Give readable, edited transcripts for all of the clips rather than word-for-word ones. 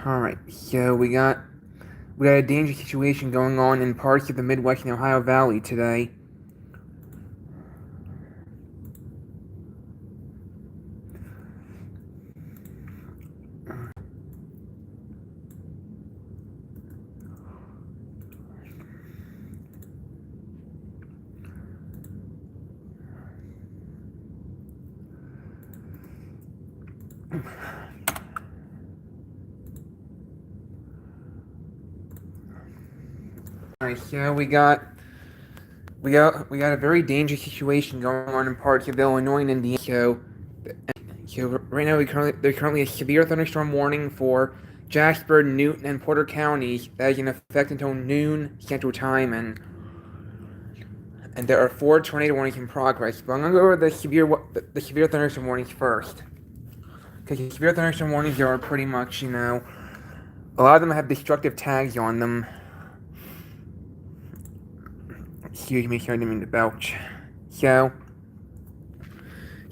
Alright, so we got a dangerous situation going on in parts of the Midwest and Ohio Valley today. Alright, so we got a very dangerous situation going on in parts of Illinois and Indiana. So right now there's currently a severe thunderstorm warning for Jasper, Newton, and Porter counties that is in effect until noon Central Time, and there are 4 tornado warnings in progress. But I'm gonna go over the severe thunderstorm warnings first, because the severe thunderstorm warnings are pretty much, a lot of them have destructive tags on them. Excuse me, sorry, I didn't mean to belch. So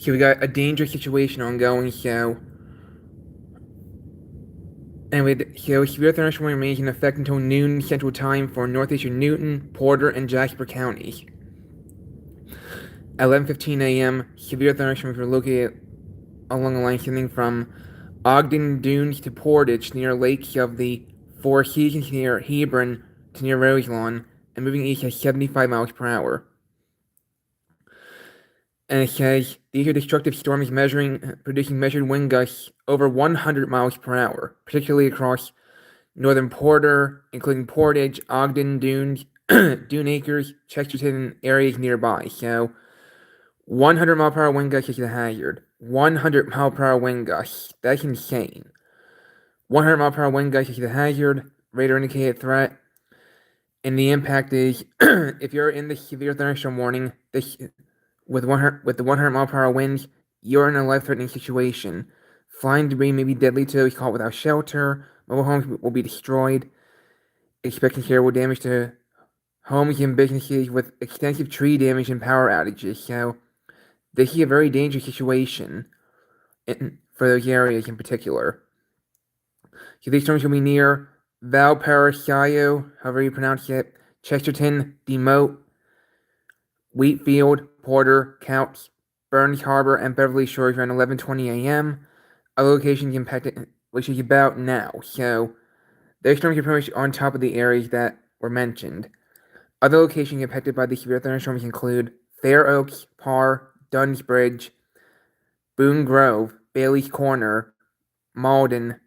we got a dangerous situation ongoing. Severe thunderstorm remains in effect until noon Central Time for northeastern Newton, Porter, and Jasper counties. At 11:15 a.m., severe thunderstorms were located along the line extending from Ogden Dunes to Portage near lakes of the Four Seasons near Hebron to near Roselawn, and moving east at 75 miles per hour. And it says these are destructive storms producing measured wind gusts over 100 miles per hour, particularly across northern Porter, including Portage, Ogden, Dunes, Dune Acres, Chesterton, and areas nearby. So 100 mile per hour wind gusts is a hazard. 100 mile per hour wind gusts. That's insane. 100 mile per hour wind gusts is a hazard. Radar indicated threat. And the impact is, if you're in the severe thunderstorm warning, with the 100 mile per hour winds, you're in a life-threatening situation. Flying debris may be deadly to those caught without shelter. Mobile homes will be destroyed. Expect considerable damage to homes and businesses with extensive tree damage and power outages. So this is a very dangerous situation for those areas in particular. So these storms will be near Valparaiso, however you pronounce it, Chesterton, DeMotte, Wheatfield, Porter, Counts, Burns Harbor, and Beverly Shores around 11:20 a.m. Other locations impacted, which is about now. So those storms are pretty much on top of the areas that were mentioned. Other locations impacted by the severe thunderstorms include Fair Oaks, Parr, Dunsbridge, Boone Grove, Bailey's Corner, Malden,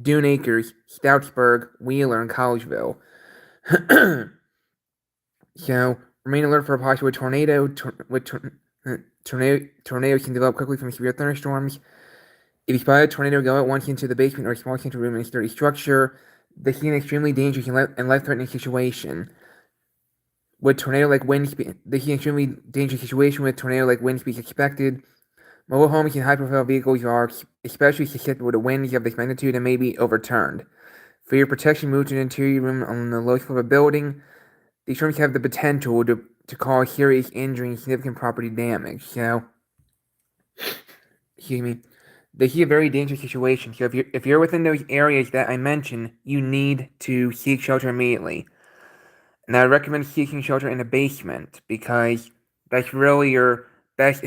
Dune Acres, Stoutsburg, Wheeler, and Collegeville. So remain alert for a possible tornado. Tornadoes can develop quickly from severe thunderstorms. If you spot a tornado, go at once into the basement or a small central room in a sturdy structure. This is an extremely dangerous and life-threatening situation. With tornado-like wind speed, this is an extremely dangerous situation with tornado-like wind speeds expected. Mobile homes and high-profile vehicles are especially susceptible to winds of this magnitude and may be overturned. For your protection, move to an interior room on the lowest floor of a building. These storms have the potential to cause serious injury and significant property damage. So, excuse me, this is a very dangerous situation. So if you're within those areas that I mentioned, you need to seek shelter immediately. And I recommend seeking shelter in a basement because that's really your best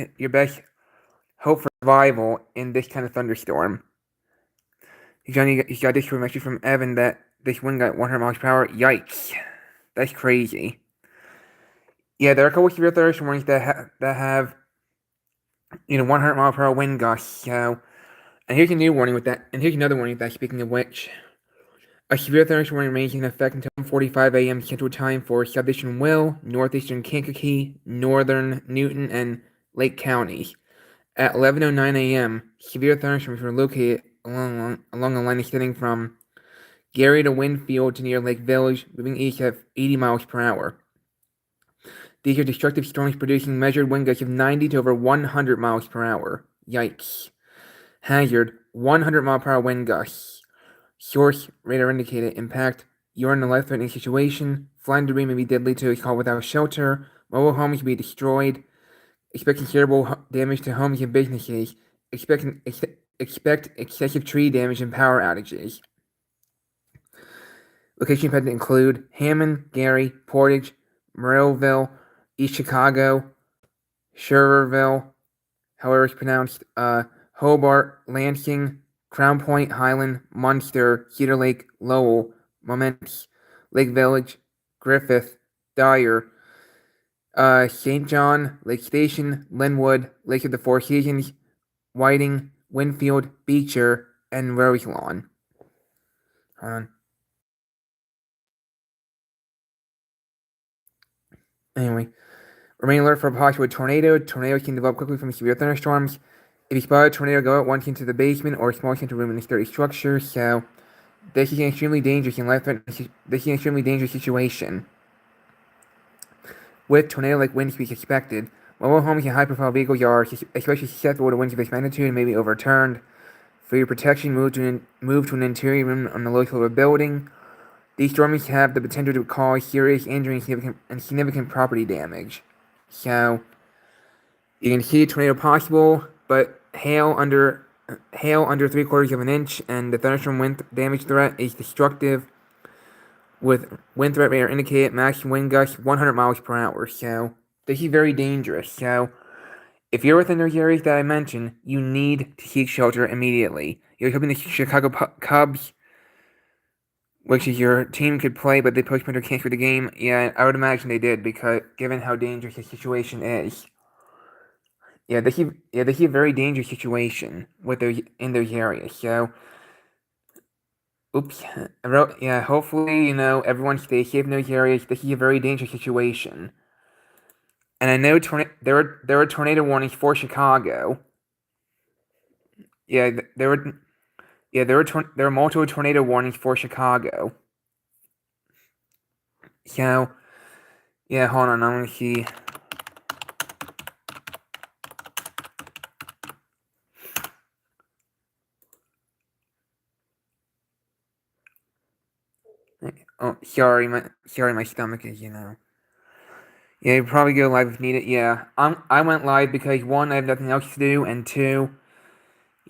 hope for survival in this kind of thunderstorm. Johnny, you got this message from Evan that this wind got 100 miles per hour. Yikes. That's crazy. Yeah, there are a couple of severe thunderstorm warnings that have 100 mile per hour wind gusts. So, and here's a new warning with that. And here's another warning with that. Speaking of which, a severe thunderstorm warning remains in effect until 1:45 a.m. Central Time for southeastern Will, northeastern Kankakee, northern Newton, and Lake counties. At 11:09 a.m., severe thunderstorms were located along a line extending from Gary to Winfield to near Lake Village, moving east at 80 miles per hour. These are destructive storms producing measured wind gusts of 90 to over 100 miles per hour. Yikes. Hazard, 100 mile per hour wind gusts. Source, radar indicated. Impact, you're in a life-threatening situation. Flying debris may be deadly to those caught without shelter. Mobile homes will be destroyed. Expect considerable damage to homes and businesses. Expect expect excessive tree damage and power outages. Locations affected include Hammond, Gary, Portage, Morrillville, East Chicago, Schererville, however it's pronounced, Hobart, Lansing, Crown Point, Highland, Munster, Cedar Lake, Lowell, Momence, Lake Village, Griffith, Dyer, St. John, Lake Station, Linwood, Lake of the Four Seasons, Whiting, Winfield, Beecher, and Roselawn. Hold on. Anyway, remain alert for a possible tornado. Tornadoes can develop quickly from severe thunderstorms. If you spot a tornado, go out once into the basement or a small central room in a sturdy structure. So, this is an extremely dangerous and life-threatening. This is an extremely dangerous situation. With tornado-like winds to be expected, mobile homes and high-profile vehicles are especially susceptible to winds of this magnitude and may be overturned. For your protection, move to an interior room on the lowest floor of a building. These storms have the potential to cause serious injury and significant property damage. So, you can see a tornado possible, but hail under 3/4 of an inch, and the thunderstorm wind damage threat is destructive, with wind threat radar indicated maximum wind gusts 100 miles per hour. So, this is very dangerous. So, if you're within those areas that I mentioned, you need to seek shelter immediately. You're hoping the Chicago Cubs, which is your team, could play, but they postponed or canceled the game. Yeah, I would imagine they did, because given how dangerous the situation is. Yeah, this is a very dangerous situation in those areas. So, oops, yeah. Hopefully, everyone stays safe in those areas. This is a very dangerous situation, and I know there are tornado warnings for Chicago. Yeah, there are multiple tornado warnings for Chicago. So, yeah, hold on, I'm gonna see. Oh, sorry, my stomach is, Yeah, you probably go live if needed. Yeah, I went live because one, I have nothing else to do, and two,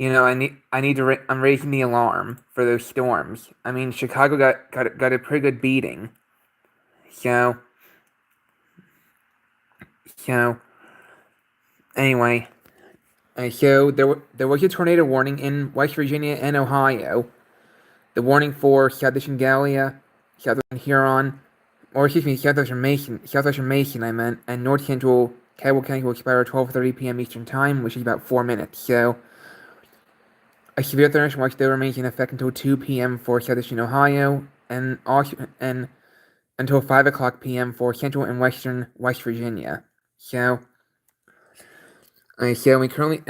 I'm raising the alarm for those storms. I mean, Chicago got a pretty good beating. So, anyway, so there was a tornado warning in West Virginia and Ohio. The warning for southwestern Gallia, southwestern Huron, or excuse me, southwestern Mason, I meant, and north central Cabell County will expire at 12:30 p.m. Eastern Time, which is about 4 minutes. So, a severe thunderstorm watch still remains in effect until 2 p.m. for southwestern Ohio, and until 5 o'clock p.m. for central and western West Virginia. So, we currently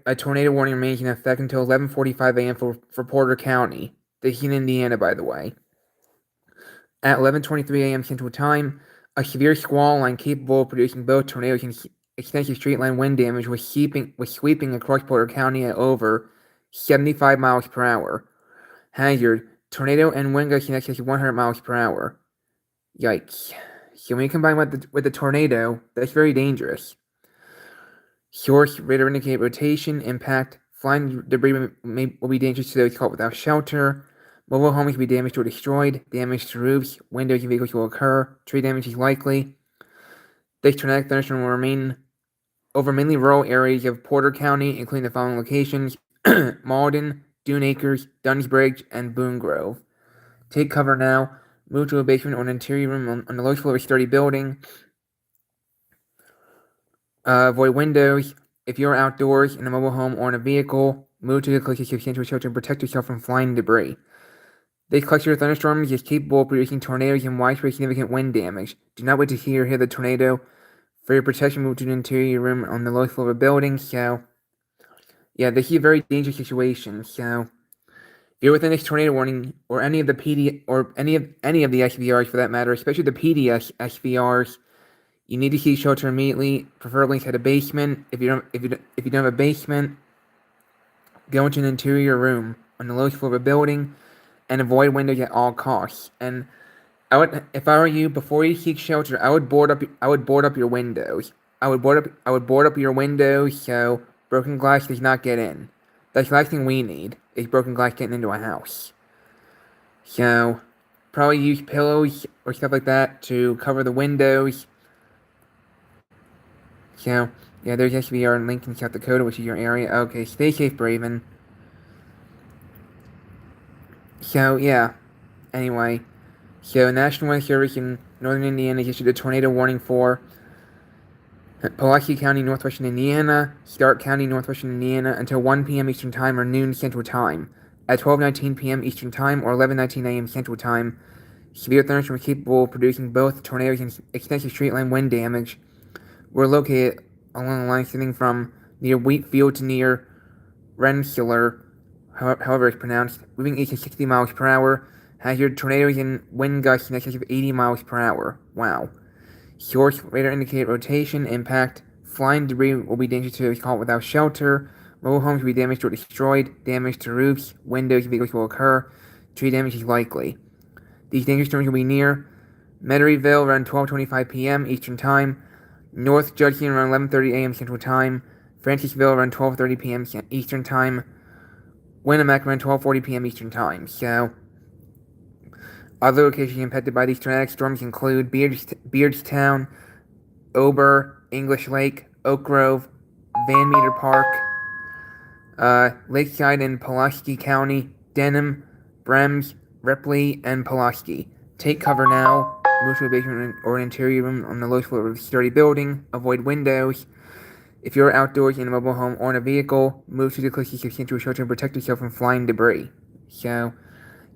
a tornado warning remains in effect until 11:45 a.m. for Porter County. This is in Indiana, by the way. At 11:23 a.m. Central Time, a severe squall line capable of producing both tornadoes and extensive straight line wind damage was sweeping across Porter County at over 75 miles per hour. Hazard: tornado and wind gusts in excess of 100 miles per hour. Yikes! So when you combine with the tornado, that's very dangerous. Source: radar indicate rotation, impact, flying debris will be dangerous to those caught without shelter. Mobile homes can be damaged or destroyed. Damage to roofs, windows, and vehicles will occur. Tree damage is likely. This tornadic thunderstorm will remain over mainly rural areas of Porter County, including the following locations: Malden, Dune Acres, Dunsbridge, and Boone Grove. Take cover now. Move to a basement or an interior room on the lowest floor of a sturdy building. Avoid windows. If you're outdoors in a mobile home or in a vehicle, move to the closest substantial shelter and protect yourself from flying debris. This cluster of thunderstorms is capable of producing tornadoes and widespread significant wind damage. Do not wait to see or hear the tornado. For your protection, move to an interior room on the lowest floor of a building. So, yeah, this is a very dangerous situation. So, if you're within this tornado warning, or any of the PD or any of the SVRs for that matter, especially the PDS SVRs, you need to seek shelter immediately, preferably inside a basement. If you don't have a basement, go into an interior room on the lowest floor of a building, and avoid windows at all costs. And if I were you, before you seek shelter, I would board up your windows. I would board up your windows so broken glass does not get in. That's the last thing we need, is broken glass getting into a house. So, probably use pillows or stuff like that to cover the windows. So, yeah, there's SVR in Lincoln, South Dakota, which is your area. Okay, stay safe, Braven. So, yeah, anyway. So, National Weather Service in northern Indiana issued a tornado warning for Pulaski County, northwestern Indiana, Stark County, northwestern Indiana, until 1 p.m. Eastern Time or noon Central Time. At 12:19 p.m. Eastern Time or 11:19 a.m. Central Time, severe thunderstorms capable of producing both tornadoes and extensive straight-line wind damage were located along the line extending from near Wheatfield to near Rensselaer, however it's pronounced, moving east at 60 miles per hour. Hazard tornadoes and wind gusts in excess of 80 miles per hour. Wow. Source radar indicated rotation, impact, flying debris will be dangerous to those caught without shelter. Mobile homes will be damaged or destroyed. Damage to roofs, windows, vehicles will occur. Tree damage is likely. These dangerous storms will be near Metairyville around 12:25 p.m. Eastern Time. North Judson around 11:30 a.m. Central Time. Francisville around 12:30 p.m. Eastern Time. Winnemac around 12:40 p.m. Eastern Time. So, other locations impacted by these tornadic storms include Beardstown, Ober, English Lake, Oak Grove, Van Meter Park, Lakeside and Pulaski County, Denham, Brems, Ripley, and Pulaski. Take cover now. Move to a basement or an interior room on the lowest floor of a sturdy building. Avoid windows. If you're outdoors in a mobile home or in a vehicle, move to the closest substantial shelter and protect yourself from flying debris. So,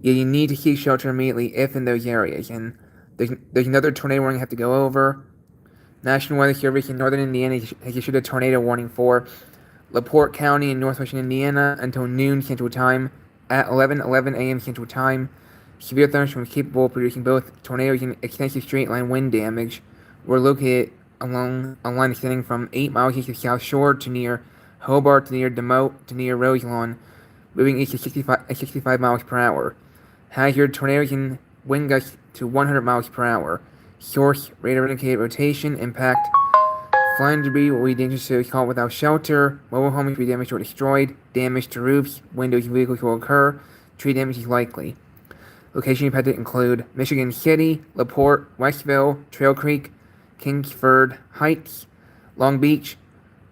yeah, you need to seek shelter immediately if in those areas. And there's another tornado warning I have to go over. National Weather Service in northern Indiana has issued a tornado warning for LaPorte County in northwestern Indiana until noon Central Time at 11:11 a.m. Central Time. Severe thunderstorms capable of producing both tornadoes and extensive straight-line wind damage were located along a line extending from 8 miles east of South Shore to near Hobart to near Demotte to near Roselawn, moving east at 65 miles per hour. Hazard tornadoes and wind gusts to 100 miles per hour. Source radar indicated rotation, impact. Flying debris will be dangerous to those caught without shelter. Mobile homes will be damaged or destroyed. Damage to roofs, windows, and vehicles will occur. Tree damage is likely. Location impacted include Michigan City, LaPorte, Westville, Trail Creek, Kingsford Heights, Long Beach,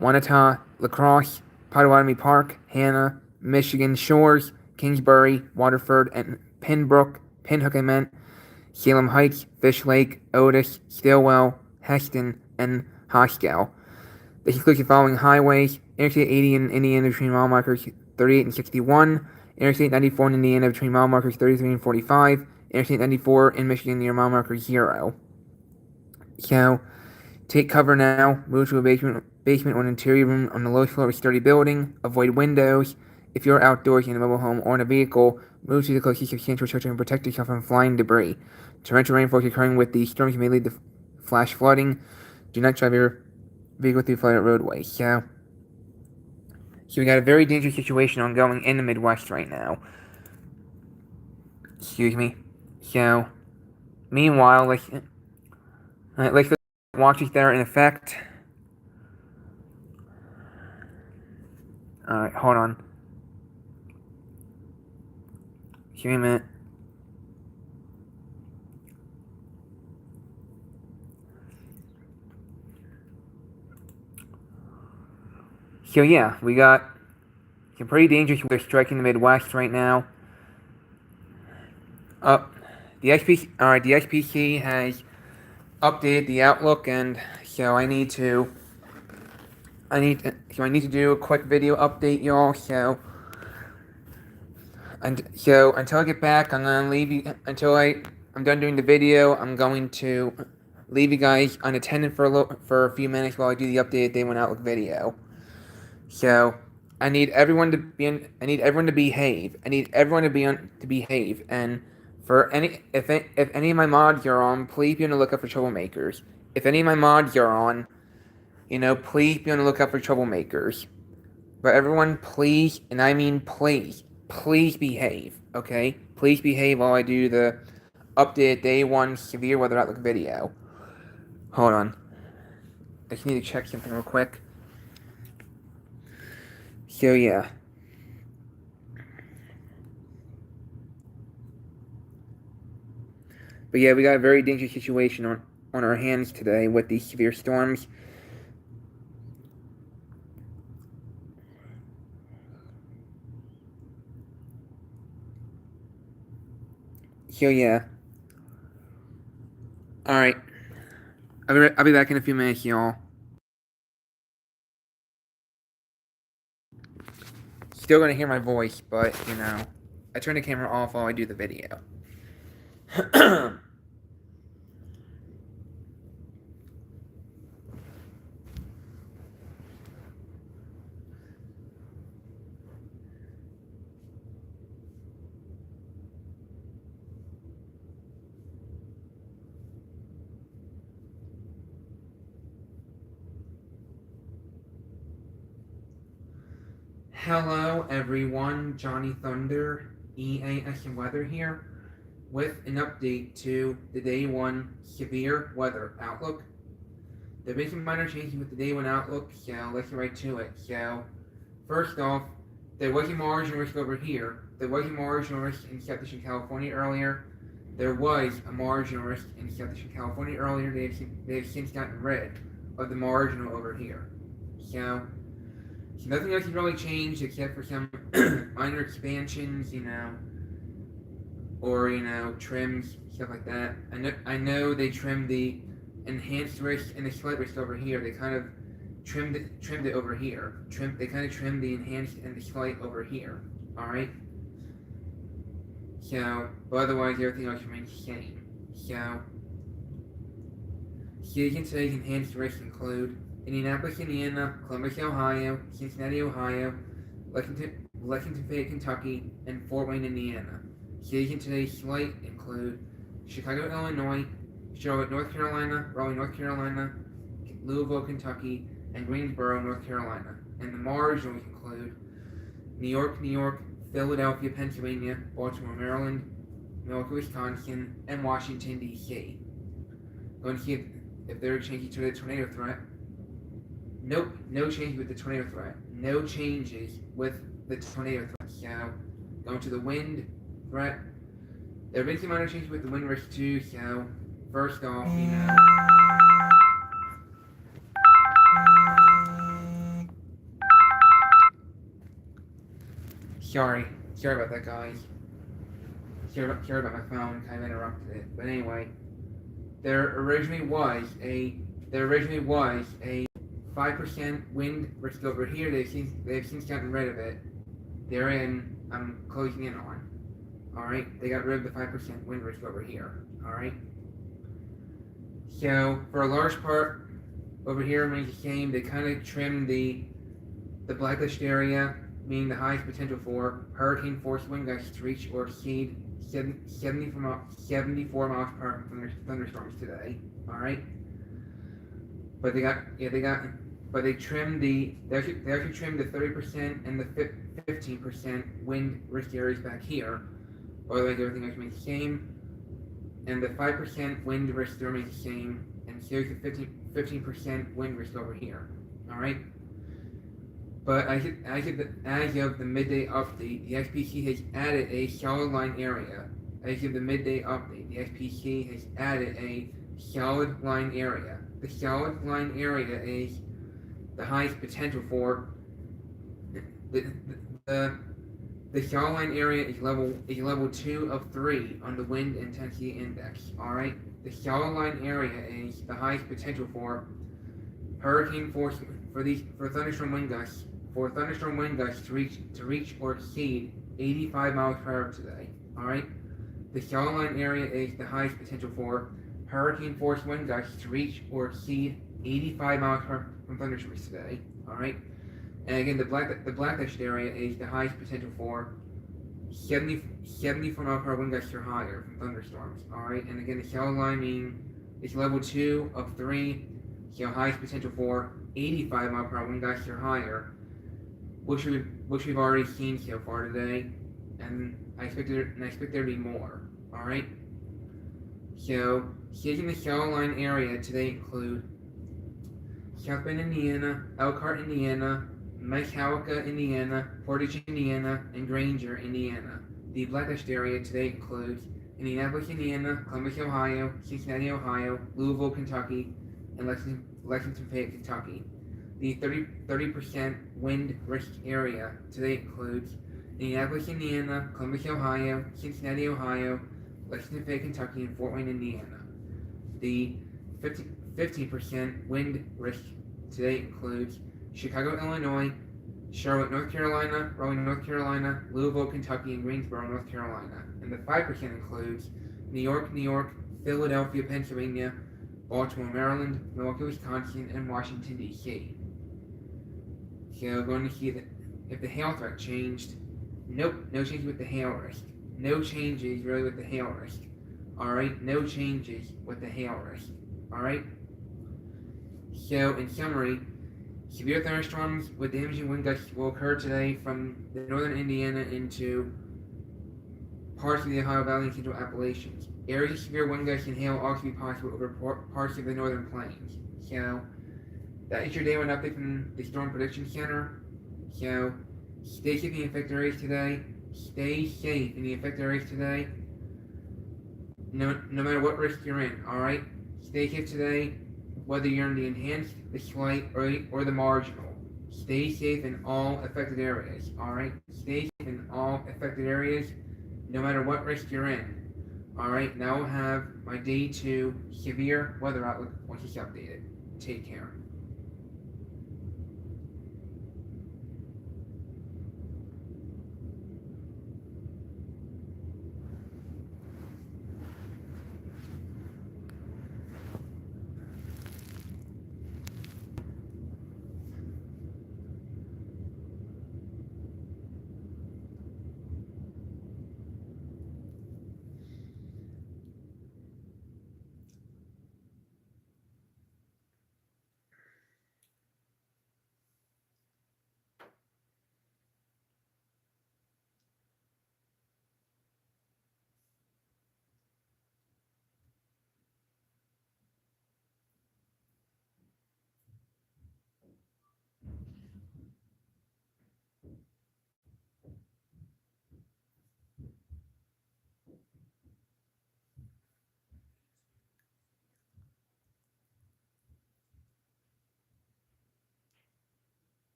Wanata, La Crosse, Potawatomi Park, Hanna, Michigan Shores, Kingsbury, Waterford, and Pembroke, Pinhook, Salem Heights, Fish Lake, Otis, Stillwell, Heston, and Haskell. This includes the following highways: Interstate 80 in Indiana between mile markers 38 and 61, Interstate 94 in Indiana between mile markers 33 and 45, Interstate 94 in Michigan near mile marker 0. So, take cover now, move to a basement or an interior room on the lowest floor of a sturdy building, avoid windows. If you're outdoors in a mobile home or in a vehicle, move to the closest substantial shelter and protect yourself from flying debris. Torrential rainfall occurring with these storms may lead to flash flooding. Do not drive your vehicle through flooded roadways. So we got a very dangerous situation ongoing in the Midwest right now. Excuse me. So, meanwhile, let's watch these that are in effect. Alright, hold on. Give me a minute. So yeah, we got some pretty dangerous weather striking the Midwest right now. The SPC has updated the outlook, and so I need to do a quick video update, y'all. So until I get back, I'm gonna leave you until I'm done doing the video. I'm going to leave you guys unattended for a few minutes while I do the updated day one outlook video. So I need everyone to behave. I need everyone to behave, and if any of my mods are on, please be on the lookout for troublemakers. If any of my mods are on, please be on the lookout for troublemakers. But everyone, please, and I mean please behave, okay? Please behave while I do the updated day one severe weather outlook video. Hold on. I just need to check something real quick. So yeah. But yeah, we got a very dangerous situation on our hands today with these severe storms. So yeah. Alright. I'll be back in a few minutes, y'all. Still gonna hear my voice, but, you know, I turn the camera off while I do the video. Hello everyone, Johnny Thunder, EAS&Weather here, with an update to the Day 1 severe weather outlook. There have been some minor changes with the Day 1 outlook, so let's get right to it. So, first off, there was a marginal risk over here. There was a marginal risk in Southeastern California earlier. There was a marginal risk in Southeastern California earlier. They have since gotten rid of the marginal over here. So nothing else has really changed except for some minor expansions, or trims, stuff like that. I know they trimmed the enhanced risk and the slight risk over here. They kind of trimmed it over here. They kind of trimmed the enhanced and the slight over here. All right. So, but otherwise everything else remains the same. So you can say enhanced risks include Indianapolis, Indiana, Columbus, Ohio, Cincinnati, Ohio, Lexington, Fayette, Kentucky, and Fort Wayne, Indiana. Cities in today's slate include Chicago, Illinois, Charlotte, North Carolina, Raleigh, North Carolina, Louisville, Kentucky, and Greensboro, North Carolina. And the marginals include New York, New York, Philadelphia, Pennsylvania, Baltimore, Maryland, Milwaukee, Wisconsin, and Washington, D.C. Going to see if there are changes to the tornado threat. Nope, no changes with the tornado threat. No changes with the tornado threat. So, going to the wind threat. There have been some minor changes with the wind risk too. So, first off, Sorry about that, guys. Sorry about my phone. Kind of interrupted it. But anyway, there originally was a 5% wind risk over here. They've since gotten rid of it. Therein, I'm closing in on. Alright? They got rid of the 5% wind risk over here. Alright? So, for a large part, over here remains the same. They kind of trimmed the blacklist area, meaning the highest potential for hurricane force wind gusts to reach or exceed 74 miles per hour from thunderstorms today. Alright? But they actually trimmed the 30% and the 15% wind risk areas back here. Otherwise, everything else remains the same. And the 5% wind risk remains the same. And here's the 15% wind risk over here. Alright? But as of the midday update, the SPC has added a solid line area. As of the midday update, the SPC has added a solid line area. The solid line area is the highest potential for the solid line area is level 2 of 3 on the wind intensity index. All right, the solid line area is the highest potential for hurricane force for thunderstorm wind gusts to reach or exceed 85 miles per hour today. All right, the solid line area is the highest potential for hurricane force wind gusts to reach or exceed 85 miles per hour from thunderstorms today. All right, and again, the blackish area is the highest potential for 74 miles per hour wind gusts or higher from thunderstorms. All right, and again, the solid line meaning it's level 2 of 3, so highest potential for 85 miles per hour wind gusts or higher, which we've already seen so far today, and I expect there to be more. All right. So, cities in the solid line area today include South Bend, Indiana, Elkhart, Indiana, Mishawaka, Indiana, Portage, Indiana, and Granger, Indiana. The blacklist area today includes Indianapolis, Indiana, Columbus, Ohio, Cincinnati, Ohio, Louisville, Kentucky, and Lexington, Fayette, Kentucky. The 30% wind risk area today includes Indianapolis, Indiana, Columbus, Ohio, Cincinnati, Ohio, Lexington, Fayette, Kentucky, and Fort Wayne, Indiana. The 15% wind risk today includes Chicago, Illinois, Charlotte, North Carolina, Raleigh, North Carolina, Louisville, Kentucky, and Greensboro, North Carolina. And the 5% includes New York, Philadelphia, Pennsylvania, Baltimore, Maryland, Milwaukee, Wisconsin, and Washington, D.C. So going to see if the hail threat changed. Nope, no change with the hail risk. No changes really with the hail risk. Alright, no changes with the hail risk. Alright? So, in summary, severe thunderstorms with damaging wind gusts will occur today from the northern Indiana into parts of the Ohio Valley and Central Appalachians. Areas of severe wind gusts and hail will also be possible over parts of the northern plains. So, that is your day one update from the Storm Prediction Center. So, stay safe in the affected areas today. Stay safe in the affected areas today. No matter what risk you're in, alright? Stay safe today, whether you're in the enhanced, the slight, or the marginal. Stay safe in all affected areas, alright? Stay safe in all affected areas, no matter what risk you're in. Alright, now we'll have my day 2 severe weather outlook once it's updated. Take care.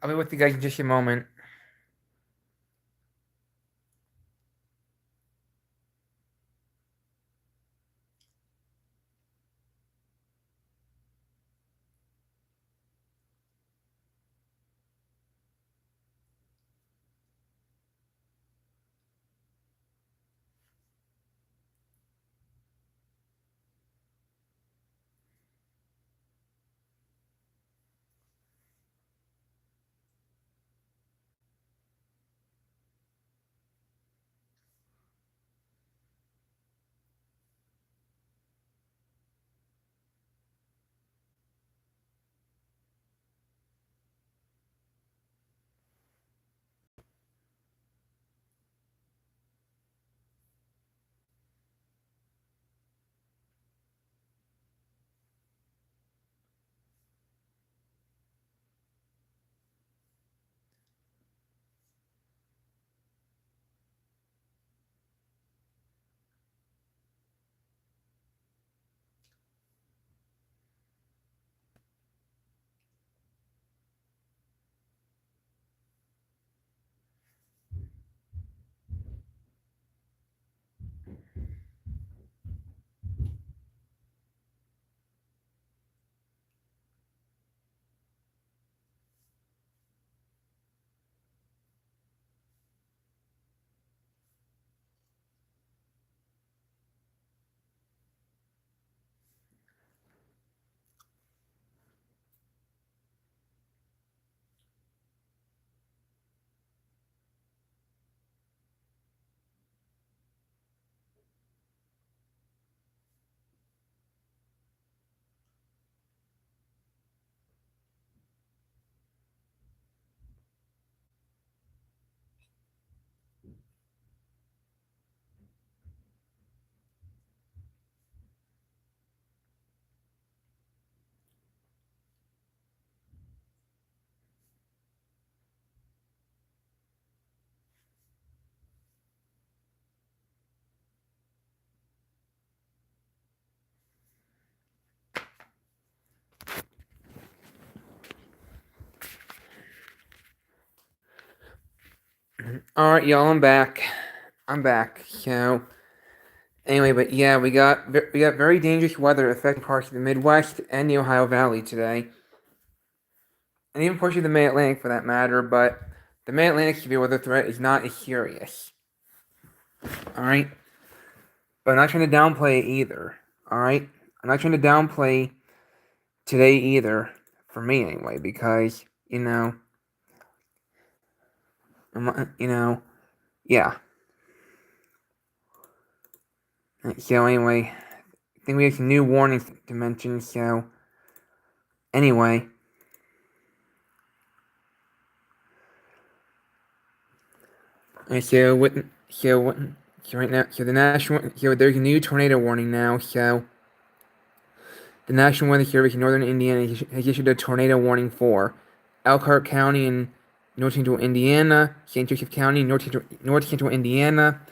I'll be with you guys in just a moment. Alright, y'all, I'm back. So, anyway, but yeah, we got very dangerous weather affecting parts of the Midwest and the Ohio Valley today. And even portions of the Mid-Atlantic for that matter, but the Mid-Atlantic severe weather threat is not as serious. Alright? But I'm not trying to downplay it either. Alright? I'm not trying to downplay today either, for me anyway, because, yeah. So anyway, I think we have some new warnings to mention, so anyway. So right now, there's a new tornado warning now, so the National Weather Service in northern Indiana has issued a tornado warning for Elkhart County in north central Indiana, St. Joseph County, north central Indiana,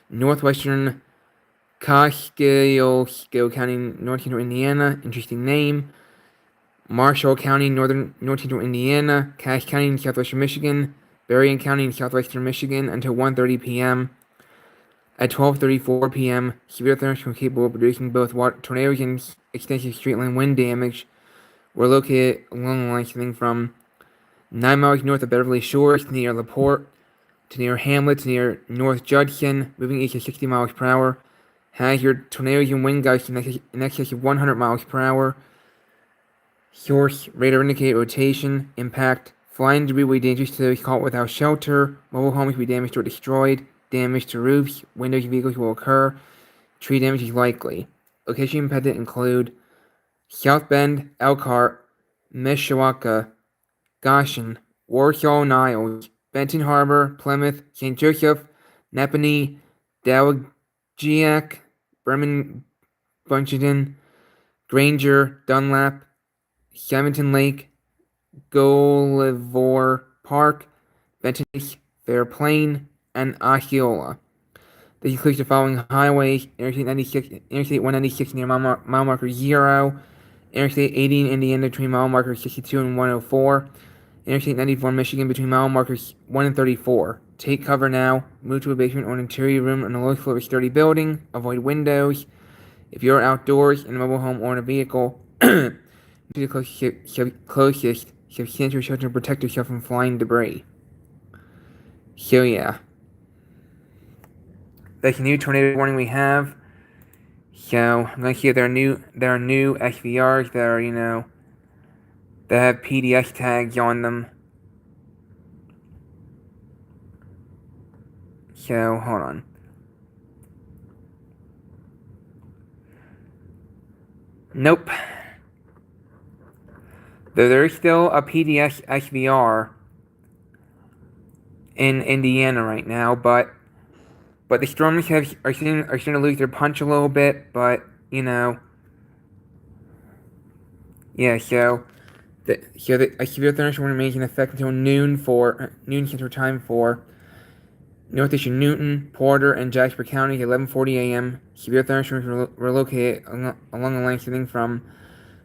northwestern Kosciuszko County, north central Indiana, interesting name, Marshall County, north central Indiana, Cache County in southwestern Michigan, Berrien County in southwestern Michigan until 1:30 p.m. At 12:34 p.m., severe thunderstorms capable of producing both tornadoes and extensive straight-line wind damage were located along the line extending from 9 miles north of Beverly Shores to near LaPorte, to near Hamlet, to near North Judson, moving east at 60 miles per hour. Hazard tornadoes and wind gusts in excess of 100 miles per hour. Source radar indicated rotation. Impact. Flying debris will be dangerous to those caught without shelter. Mobile homes will be damaged or destroyed. Damage to roofs, windows, and vehicles will occur. Tree damage is likely. Location impacted include South Bend, Elkhart, Mishawaka, Goshen, Warsaw, Niles, Benton Harbor, Plymouth, St. Joseph, Napanee, Dowagiac, Bremen, Bunchton, Granger, Dunlap, Simonton Lake, Golivor Park, Benton, Fair Plain, and Osceola. This includes the following highways: Interstate 196 near mile marker 0, Interstate 80 in Indiana between mile markers 62 and 104, Interstate 94 in Michigan between mile markers 1 and 34. Take cover now. Move to a basement or an interior room in a low floor sturdy building. Avoid windows. If you're outdoors in a mobile home or in a vehicle, to the closest substantial shelter to protect yourself from flying debris. So yeah, that's a new tornado warning we have. So I'm gonna see if there are new SVRs that are that have PDS tags on them. So hold on. Nope. There's still a PDS SVR in Indiana right now, but the storms are starting to lose their punch a little bit. But yeah. So a severe thunderstorm remains in effect until noon Central Time for northeastern Newton, Porter, and Jasper counties at 11:40 a.m. Severe thunderstorms were located along the line extending from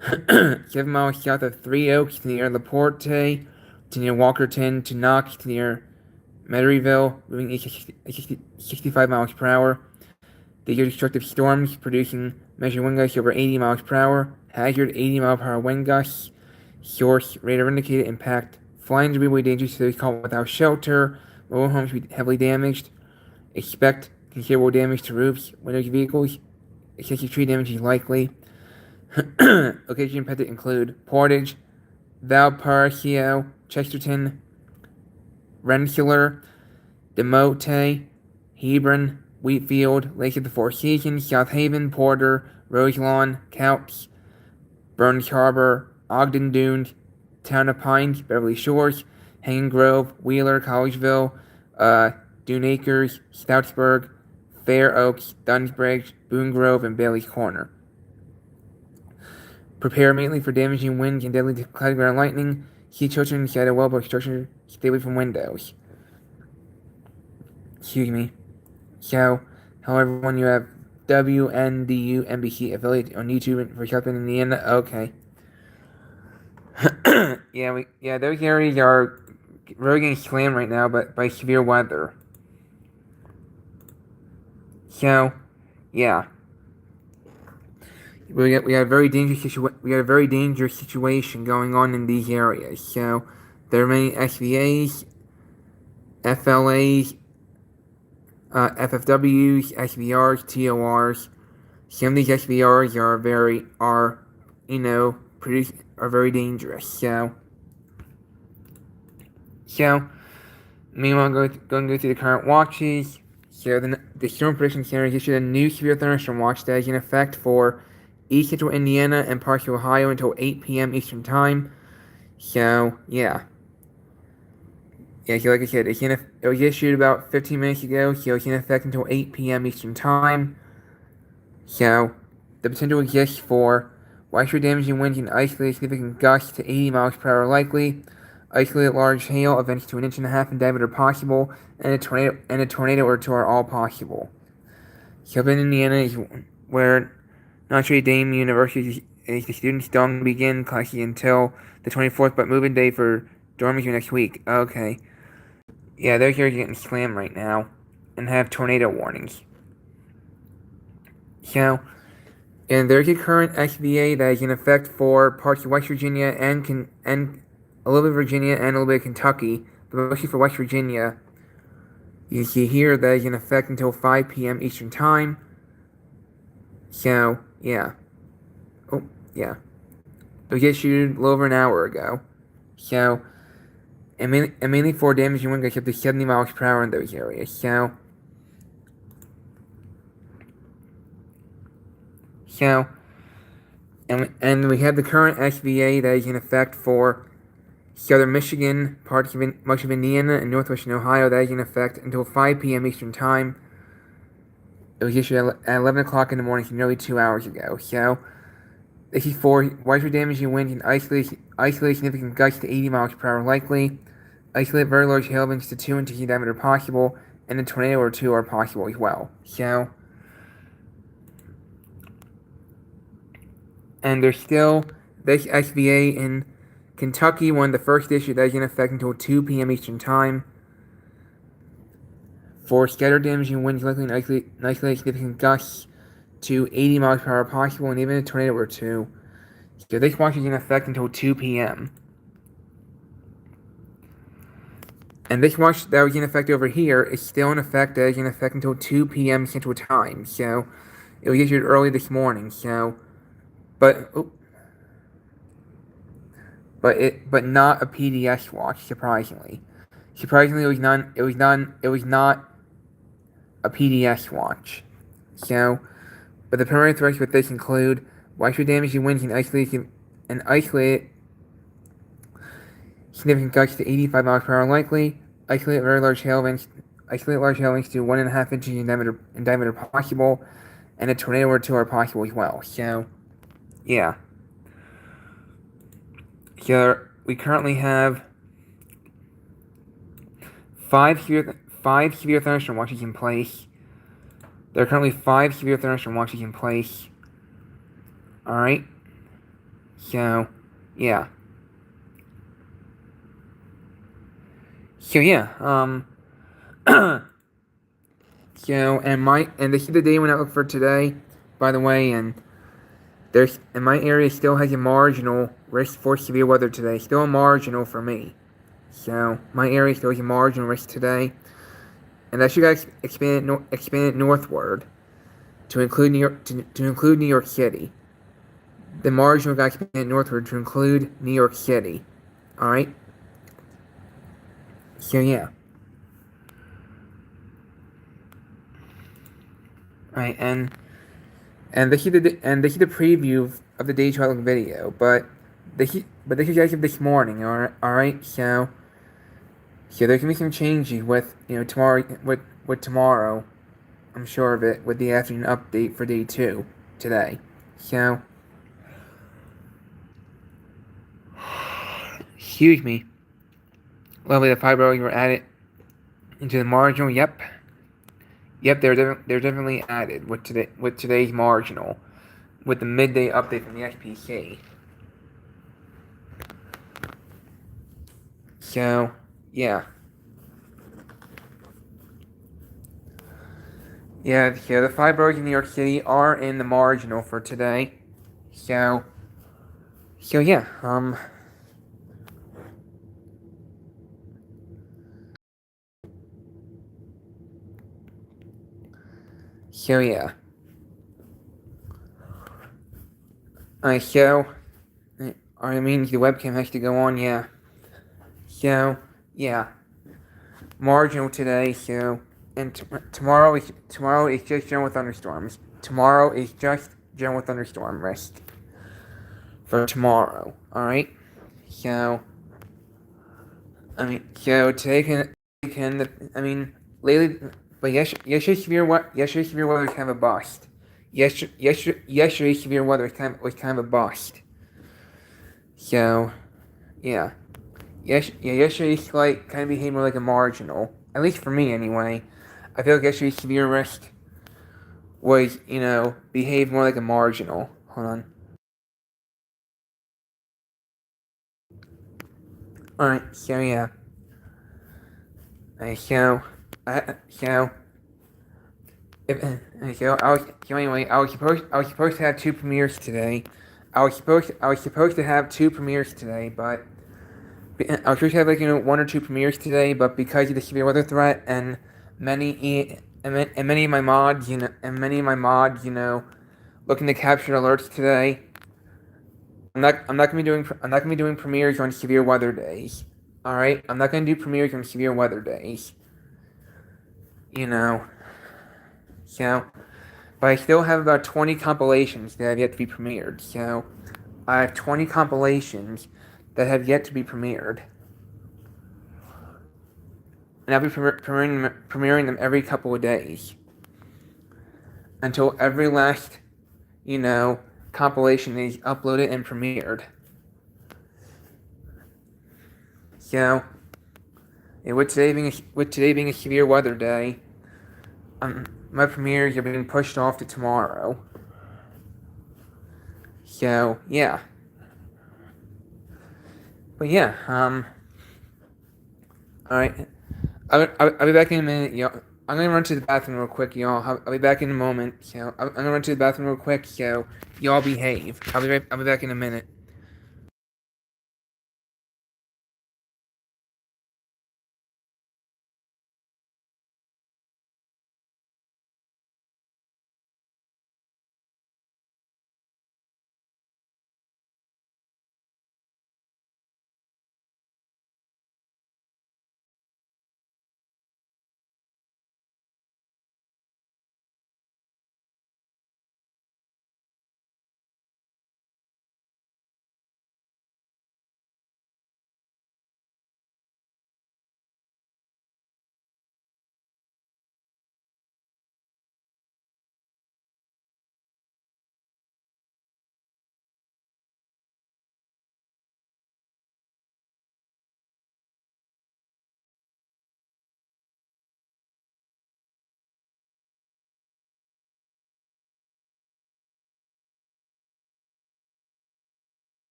7 miles south of Three Oaks to near LaPorte, to near Walkerton, to Knox, to near Metairie, moving east at 65 miles per hour. These are destructive storms, producing measured wind gusts over 80 miles per hour. Hazard 80 mile per hour wind gusts. Source radar indicated impact. Flying debris will be dangerous to those caught without shelter. Mobile homes will be heavily damaged. Expect considerable damage to roofs, windows, vehicles. Excessive tree damage is likely. Locations impacted include Portage, Valparaiso, Chesterton, Rensselaer, Demotte, Hebron, Wheatfield, Lake of the Four Seasons, South Haven, Porter, Roselawn, Couch, Burns Harbor, Ogden Dunes, Town of Pines, Beverly Shores, Hanging Grove, Wheeler, Collegeville, Dune Acres, Stoutsburg, Fair Oaks, Dunsbridge, Boone Grove, and Bailey's Corner. Prepare immediately for damaging winds and deadly cloudy ground lightning. See children inside a well-built structure. Stay away from windows. Excuse me. So, however, when you have WNDU NBC affiliate on YouTube for South Bend, Indiana, okay. Yeah, those areas are really getting slammed right now, but by severe weather. So, yeah, we got a very dangerous situation going on in these areas. So, there are many SVAs, FLAs, FFWs, SVRs, TORs. Some of these SVRs are very dangerous. So, meanwhile, going to go through the current watches. So the Storm Prediction Center has issued a new severe thunderstorm watch that is in effect for East Central Indiana and parts of Ohio until 8 p.m. Eastern Time. So, yeah. Yeah, so like I said, it was issued about 15 minutes ago, so it's in effect until 8 p.m. Eastern Time. So, the potential exists for widespread damaging winds and isolated significant gusts to 80 miles per hour likely, isolated large hail events to 1.5 inches in diameter possible, and a tornado or two are all possible. Southern Indiana is where Notre Dame University is the students don't begin classes until the 24th, but move-in day for dormitory next week. Okay. Yeah, those areas are getting slammed right now and have tornado warnings. So, and there's a current SVA that is in effect for parts of West Virginia and a little bit of Virginia and a little bit of Kentucky, but mostly for West Virginia. You see here that is in effect until 5 p.m. Eastern Time. So, yeah. Oh, yeah. It was issued a little over an hour ago. So, and mainly for damaging wind gusts up to 70 miles per hour in those areas. And we have the current SVA that is in effect for southern Michigan, much of Indiana, and northwestern Ohio. That is in effect until 5 p.m. Eastern Time. It was issued at 11 o'clock in the morning, so nearly 2 hours ago. So, this is for widespread damaging winds and isolated significant gusts to 80 miles per hour likely, isolated very large hail events to 2 inches in diameter possible, and a tornado or two are possible as well. So, and there's still this SVA in Kentucky, one of the first issue that is in effect until 2 p.m. Eastern Time. For scattered damaging winds likely and isolated significant gusts to 80 miles per hour possible, and even a tornado or two. So this watch is in effect until 2 p.m. And this watch that was in effect over here is still in effect, that is in effect until 2 p.m. Central Time. So it was issued early this morning. So, but not a PDS watch. Surprisingly, it was not a PDS watch. So, but the primary threats with this include widespread damaging winds and isolated significant gusts to 85 miles per hour likely, isolated large hail events to 1.5 inches in diameter possible, and a tornado or two are possible as well. So, yeah. So we currently have five severe thunderstorm watches in place. There are currently 5 severe thunderstorm watches in place. Alright? So, yeah. So, yeah, so, and this is the day when I look for today, by the way, and my area still has a marginal risk for severe weather today. Still a marginal for me. So, my area still has a marginal risk today. And I should expand it northward to include New York City. The marginal got expanded northward to include New York City. Alright? So yeah. Alright, and this is the preview of the day's outlook video, but this is as of this morning, alright? So there can be some changes with tomorrow. I'm sure of it, with the afternoon update for day 2 today. So, excuse me. Lovely, the fiber were added into the marginal. Yep, they're definitely added with today's marginal, with the midday update from the SPC. So, Yeah. Yeah, the five boroughs in New York City are in the marginal for today. So, so yeah, so yeah. So, I mean, the webcam has to go on, yeah. So, yeah, marginal today, so, and tomorrow is just general thunderstorms. Tomorrow is just general thunderstorm risk for tomorrow, alright? So, so today I mean, lately, but yesterday severe weather was kind of a bust. Yesterday severe weather was kind of a bust. So, yeah. Yesterday's like kind of became more like a marginal. At least for me, anyway. I feel like yesterday's severe risk was, behaved more like a marginal. Hold on. Alright, so yeah. Alright, so, so, anyway, I was supposed to have two premieres today. I was supposed to have two premieres today, but I was supposed to have one or two premieres today, but because of the severe weather threat and many of my mods, looking to capture alerts today, I'm not gonna be doing premieres on severe weather days. All right, I'm not gonna do premieres on severe weather days. You know, so, but I still have about 20 compilations that have yet to be premiered. So, I have 20 compilations that have yet to be premiered. And I'll be premiering them every couple of days until every last, compilation is uploaded and premiered. So, with today being a severe weather day, my premieres are being pushed off to tomorrow. So yeah, but yeah, all right. I'll be back in a minute, y'all. I'm gonna run to the bathroom real quick, y'all. I'll be back in a moment. So I'm gonna run to the bathroom real quick. So y'all behave. I'll be back in a minute.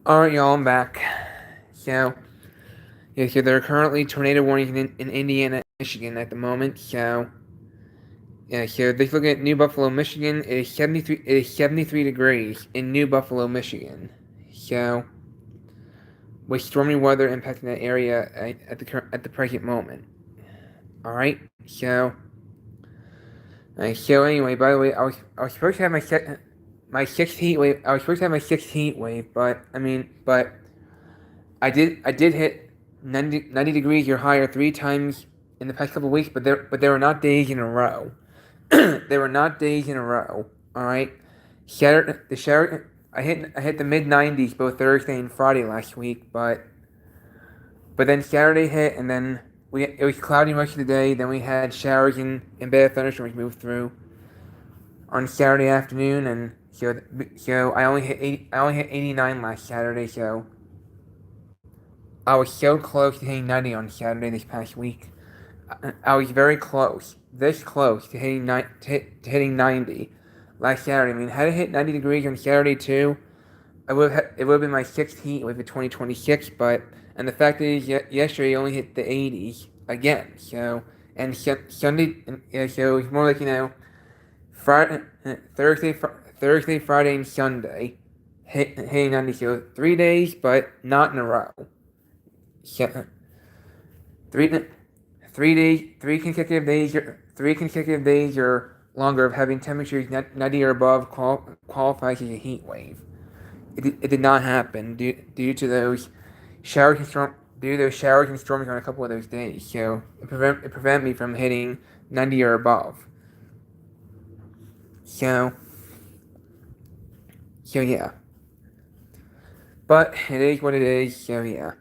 All right, y'all. I'm back. So yeah, so there are currently tornado warnings in Indiana, Michigan at the moment. So yeah, so this look at New Buffalo, Michigan. It is 73. It is 73 degrees in New Buffalo, Michigan. So with stormy weather impacting that area at the present moment. All right. So anyway, by the way, I was supposed to have my sixth heat wave. I was supposed to have my sixth heat wave, but I did hit 90 degrees or higher 3 times in the past couple of weeks, but there were not days in a row. There were not days in a row. All right. I hit the mid 90s both Thursday and Friday last week, but then Saturday hit, and then it was cloudy most of the day. Then we had showers and bad thunderstorms move through on Saturday afternoon, and so I only hit 89 last Saturday. So I was so close to hitting 90 on Saturday this past week. I was very close, this close to hitting 90. last Saturday. I mean, had it hit 90 degrees on Saturday too, it would have been my sixth heat wave of 2026. But and the fact is, yesterday it only hit the 80s again. So and Sunday, so it's more like Friday, Thursday, Friday, and Sunday hitting 90. So 3 days, but not in a row. So, three 3 days, 3 consecutive days or longer of having temperatures 90 or above qualifies as a heat wave. It did not happen due to those showers and storms on a couple of those days. So it prevented me from hitting 90 or above. So yeah. But it is what it is. So yeah.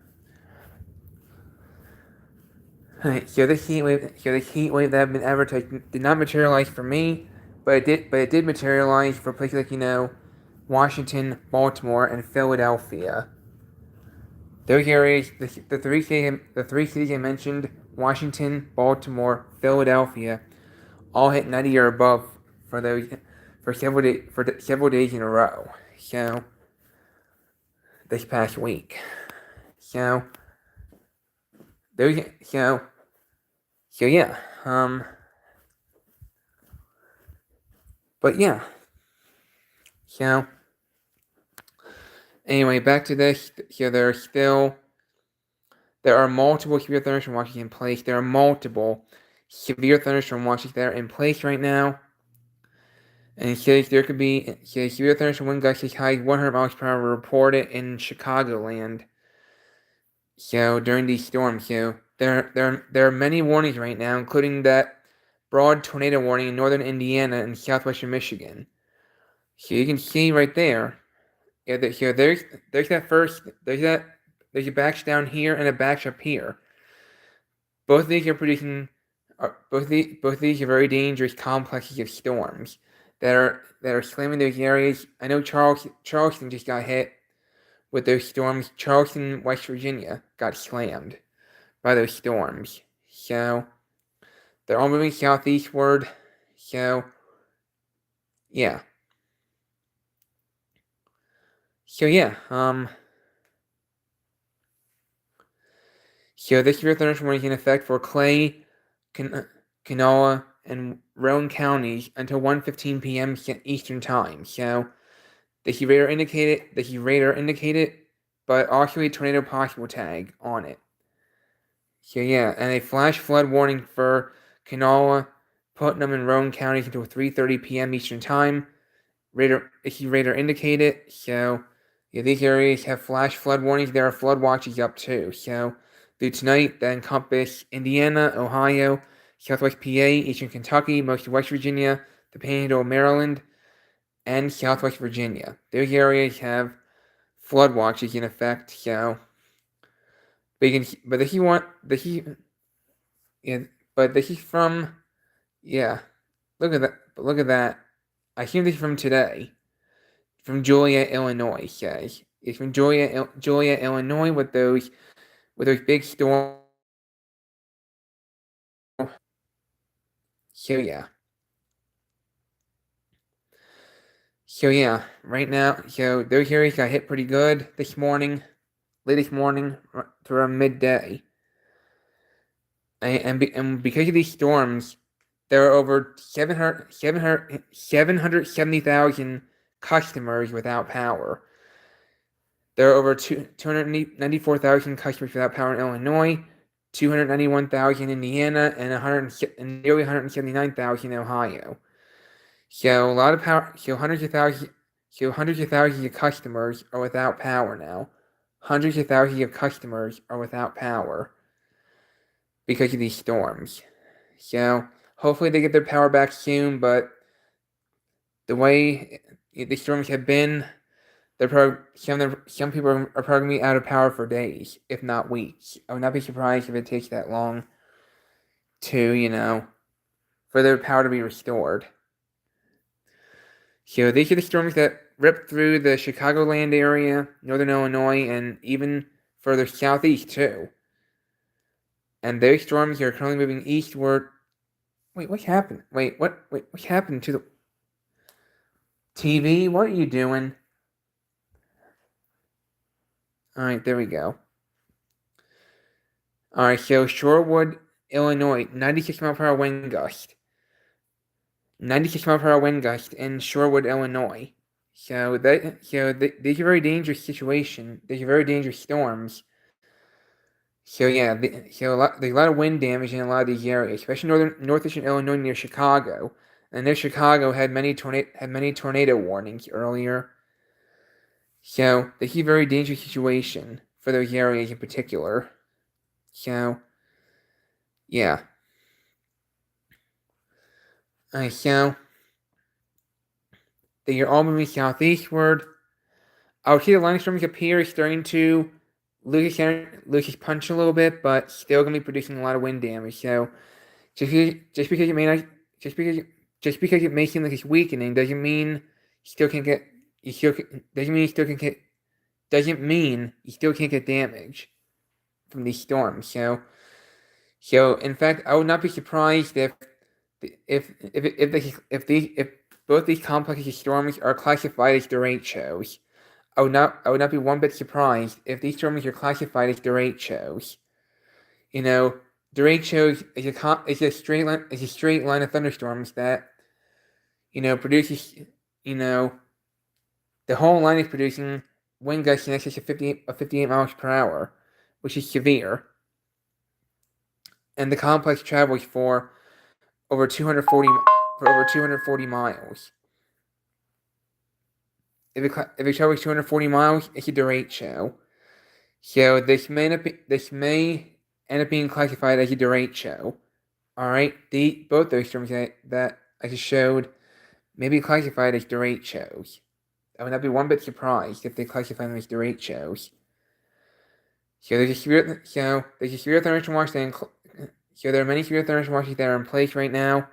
So this heat wave that have been advertised did not materialize for me, but it did materialize for places like Washington, Baltimore, and Philadelphia. Those areas, the three cities I mentioned, Washington, Baltimore, Philadelphia, all hit 90 or above for several days in a row. So this past week. So those so yeah. But yeah. So anyway, back to this. So there are multiple severe thunderstorm watches in place. There are multiple severe thunderstorm watches that are in place right now. And it says there could be severe thunderstorm wind gusts as high as 100 miles per hour reported in Chicagoland. So during these storms, so there are many warnings right now, including that broad tornado warning in northern Indiana and southwestern Michigan. So you can see right there, there's a batch down here and a batch up here. Both of these are producing both of these are very dangerous complexes of storms that are slamming those areas. I know Charleston just got hit with those storms. Charleston, West Virginia, got slammed by those storms. So they're all moving southeastward. So yeah. So yeah. So this severe thunderstorm is in effect for Clay, Kanawha, and Roane counties until 1:15 p.m. Eastern Time. So the heat radar indicated, but also a tornado possible tag on it. So yeah, and a flash flood warning for Kanawha, Putnam, and Roane counties until 3:30 p.m. Eastern Time. Heat radar indicated. So yeah, these areas have flash flood warnings. There are flood watches up too. So through tonight, that encompass Indiana, Ohio, Southwest PA, Eastern Kentucky, most of West Virginia, the Panhandle of Maryland, and Southwest Virginia. Those areas have flood watches in effect. So, but the heat yeah, but this is from yeah. Look at that! Look at that! I think this is from today, from Joliet, Illinois. Says it's from Joliet, Illinois, with those big storms. So yeah. So yeah, right now, so those areas got hit pretty good this morning, late this morning, to around midday. And because of these storms, there are over 770,000 customers without power. There are over 294,000 customers without power in Illinois, 291,000 in Indiana, and nearly 179,000 in Ohio. So a lot of power. So hundreds of thousands of customers are without power now. Hundreds of thousands of customers are without power because of these storms. So hopefully they get their power back soon. But the way the storms have been, some people are probably going to be out of power for days, if not weeks. I would not be surprised if it takes that long to for their power to be restored. So these are the storms that ripped through the Chicagoland area, northern Illinois, and even further southeast too. And those storms are currently moving eastward. Wait, what happened? Wait, what happened to the? TV, what are you doing? Alright, there we go. Alright, so Shorewood, Illinois, 96 mile per hour wind gust. 96 mile per hour wind gust in Shorewood, Illinois. So these are very dangerous situations. These are very dangerous storms. So yeah, there's a lot of wind damage in a lot of these areas, especially northeastern Illinois near Chicago. And near Chicago had many tornado warnings earlier. So this is a very dangerous situation for those areas in particular. So yeah. So they are all moving southeastward. I'll see the line storms appear starting to lose its punch a little bit, but still going to be producing a lot of wind damage. So just because it may not just because it may seem like it's weakening doesn't mean you still can't get doesn't mean you still can't get damage from these storms. So in fact, I would not be surprised if both these complexes of storms are classified as derechos. I would not be one bit surprised if these storms are classified as derechos. You know, derechos is a straight line of thunderstorms that produces the whole line is producing wind gusts in excess of 58 miles per hour, which is severe. And the complex travels for over 240 miles. If it travels 240 miles, it's a derecho. So this may end up being classified as a derecho. All right, both those storms that I just showed may be classified as derechos. I would not be one bit surprised if they classify them as derechos. So there's a severe thunderstorm watch so there are many severe thunderstorm watches that are in place right now.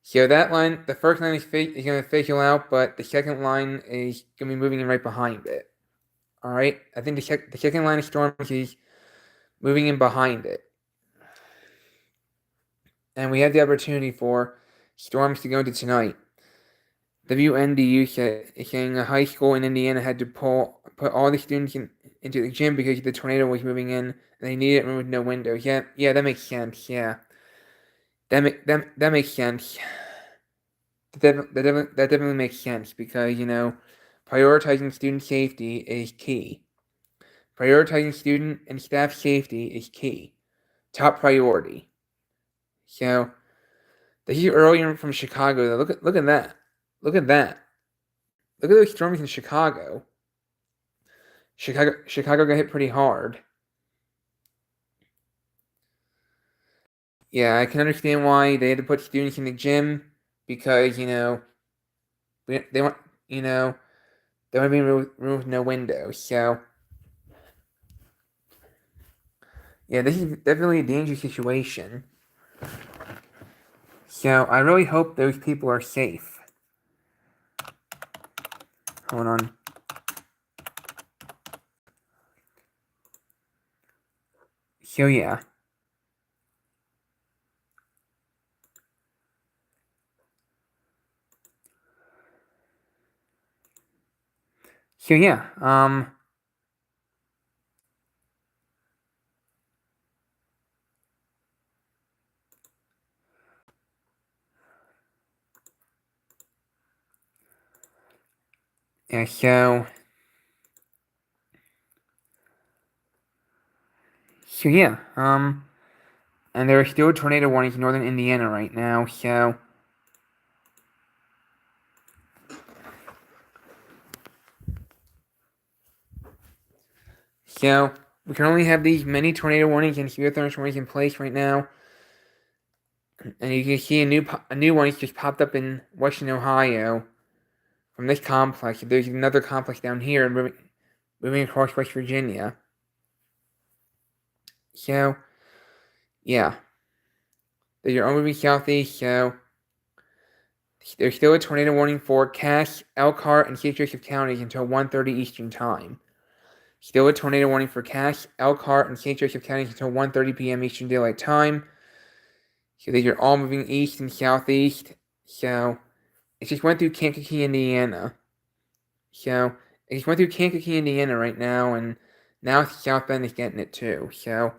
So that line, the first line is going to fizzle out, but the second line is going to be moving in right behind it. All right, I think the second line of storms is moving in behind it, and we have the opportunity for storms to go into tonight. WNDU saying a high school in Indiana had to put all the students into the gym because the tornado was moving in, and they needed a room with no windows. Yeah, that makes sense. Yeah, that makes sense. That definitely makes sense because prioritizing student safety is key. Prioritizing student and staff safety is key. Top priority. So this is earlier from Chicago. Look at that. Look at that. Look at those storms in Chicago. Chicago got hit pretty hard. Yeah, I can understand why they had to put students in the gym because they want they want to be in a room with no windows. So yeah, this is definitely a dangerous situation. So I really hope those people are safe. Hold on. So yeah. So yeah, yeah, so yeah, and there are still tornado warnings in northern Indiana right now, so we can only have these many tornado warnings and severe thunderstorm warnings in place right now. And you can see a new one just popped up in western Ohio from this complex. There's another complex down here moving across West Virginia. So, yeah. They're all moving southeast, so there's still a tornado warning for Cass, Elkhart, and St. Joseph counties until 1:30 Eastern Time. Still a tornado warning for Cass, Elkhart, and St. Joseph counties until 1:30 p.m. Eastern Daylight Time. So these are all moving east and southeast. So it just went through Kankakee, Indiana. So it just went through Kankakee, Indiana right now, and now South Bend is getting it too. So,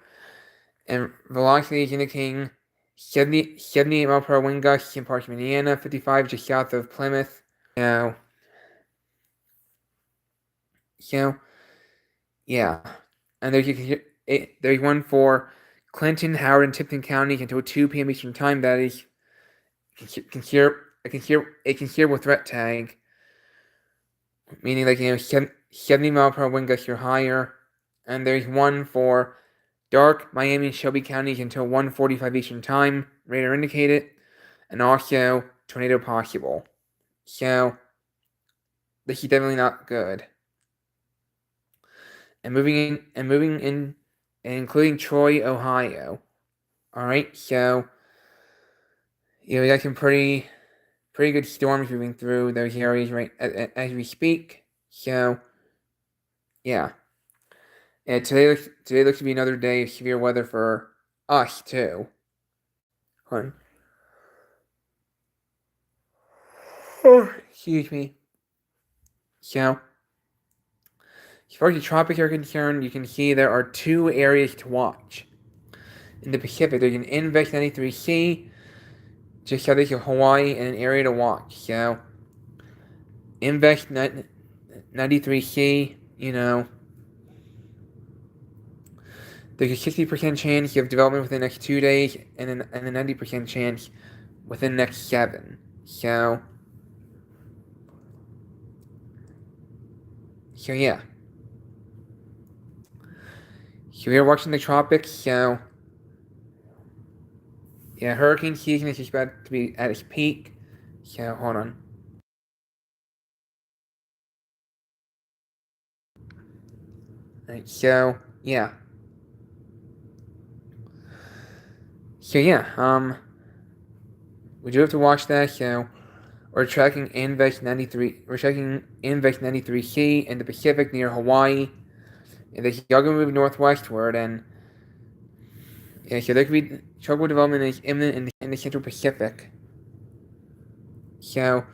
and velocity is indicating 78 mile per hour wind gusts in parts of Indiana, 55 just south of Plymouth. So yeah, and there's one for Clinton, Howard, and Tipton counties until 2 p.m. Eastern Time. That is a considerable threat tag, meaning 70 mile per hour wind gusts or higher. And there's one for dark Miami and Shelby counties until 1:45 Eastern Time. Radar indicated, and also tornado possible. So this is definitely not good. And moving in, and including Troy, Ohio. All right, so we got some pretty good storms moving through those areas right as we speak. So yeah, today looks to be another day of severe weather for us too. Hold on. Oh, excuse me. So, as far as the tropics are concerned, you can see there are 2 areas to watch. In the Pacific, there's an Invex 93C, just south of Hawaii, and an area to watch. So, Invex 93C, there's a 60% chance of development within the next 2 days, and a 90% chance within the next 7. So yeah. So we are watching the tropics, so yeah, hurricane season is just about to be at its peak. So hold on. Alright, so yeah. We do have to watch that, so we're tracking Invex 93C in the Pacific near Hawaii. And the y'all gonna move northwestward, and yeah, so there could be tropical development is imminent in the Central Pacific. So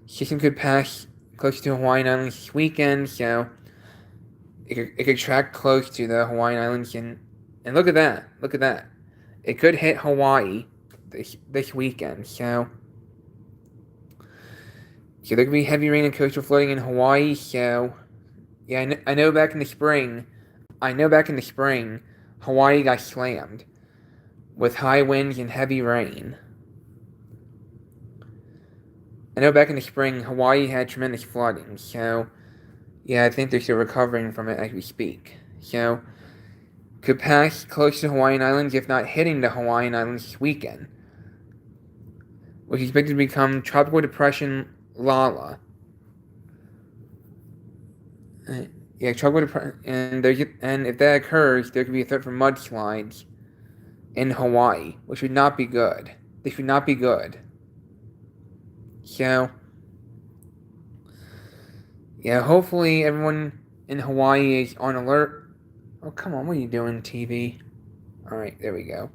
system could pass close to Hawaiian Islands this weekend, so it could track close to the Hawaiian Islands, and look at that. It could hit Hawaii this weekend, so there could be heavy rain and coastal flooding in Hawaii. So yeah, I know back in the spring, Hawaii got slammed with high winds and heavy rain. I know back in the spring, Hawaii had tremendous flooding, so yeah, I think they're still recovering from it as we speak. So could pass close to Hawaiian Islands, if not hitting the Hawaiian Islands this weekend, which is expected to become Tropical Depression Lala. Yeah, Tropical Depression, and if that occurs, there could be a threat for mudslides in Hawaii, which would not be good. This would not be good. So yeah, hopefully everyone in Hawaii is on alert. Oh, come on, what are you doing, TV? Alright, there we go.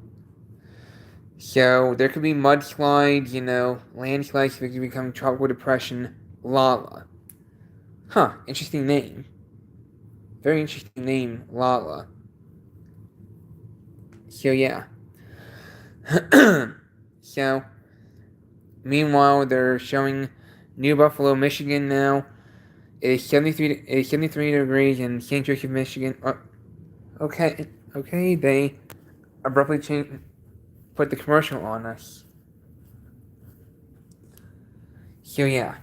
So, there could be mudslides, landslides that could become Tropical Depression Lala. Huh, interesting name. Very interesting name, Lala. So, yeah. So, meanwhile, they're showing New Buffalo, Michigan now. It is 73 degrees in St. Joseph, Michigan. Okay, they abruptly put the commercial on us. So yeah.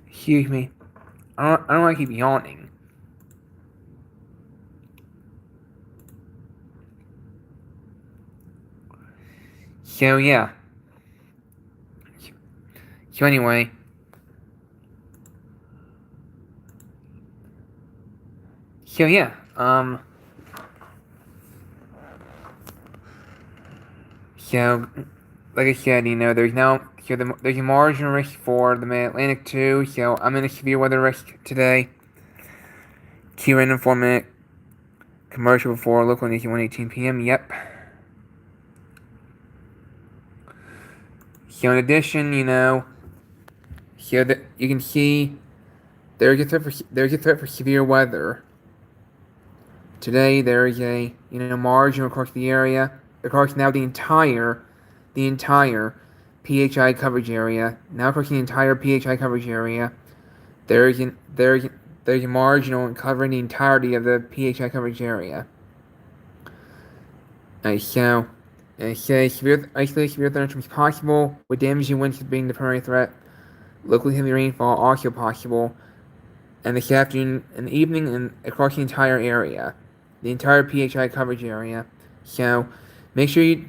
Excuse me. I don't want to keep yawning. So yeah. So anyway. So yeah. So like I said, there's now So there's a marginal risk for the Mid-Atlantic too, so I'm in a severe weather risk today. Q&A 4-minute commercial before local news at 1:18 p.m. Yep. So in addition, so that you can see there's a threat for severe weather. Today there is a margin across the area, across now the entire PHI coverage area. Now across the entire PHI coverage area, there's a marginal covering the entirety of the PHI coverage area. So isolated severe thunderstorms possible, with damaging winds being the primary threat. Locally heavy rainfall also possible, and this afternoon and evening and across the entire area, the entire PHI coverage area. So make sure you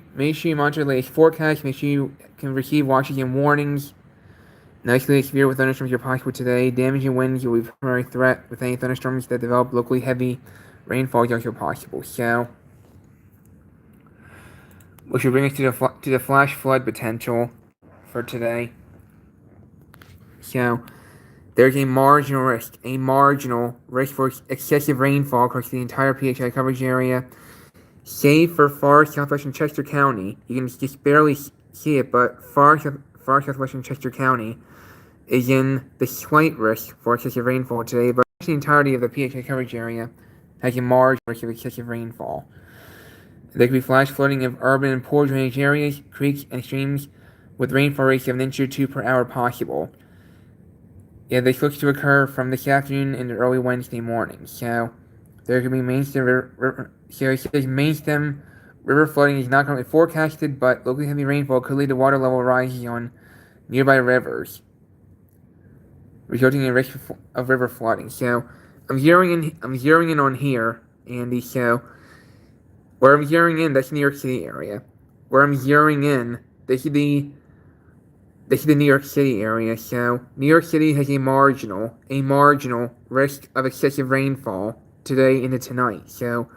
monitor the latest forecast. Make sure you can receive watches and warnings. Isolated severe with thunderstorms are possible today. Damaging winds will be a primary threat, with any thunderstorms that develop locally heavy rainfall is also possible. So, which will bring us to the flash flood potential for today. So, there's a marginal risk for excessive rainfall across the entire PHI coverage area, save for far southwestern Chester County. You can just barely see it, but far southwestern Chester County is in the slight risk for excessive rainfall today, but the entirety of the PHI coverage area has a marginal risk of excessive rainfall. There could be flash flooding of urban and poor drainage areas, creeks, and streams, with rainfall rates of an inch or two per hour possible. Yeah, this looks to occur from this afternoon into early Wednesday morning. So there could be mainstem river flooding is not currently forecasted, but locally heavy rainfall could lead to water level rises on nearby rivers, resulting in risk of river flooding. So I'm zeroing in on here, Andy. So where I'm zeroing in, that's the New York City area. Where I'm zeroing in, this is the New York City area. So New York City has a marginal risk of excessive rainfall today into tonight. So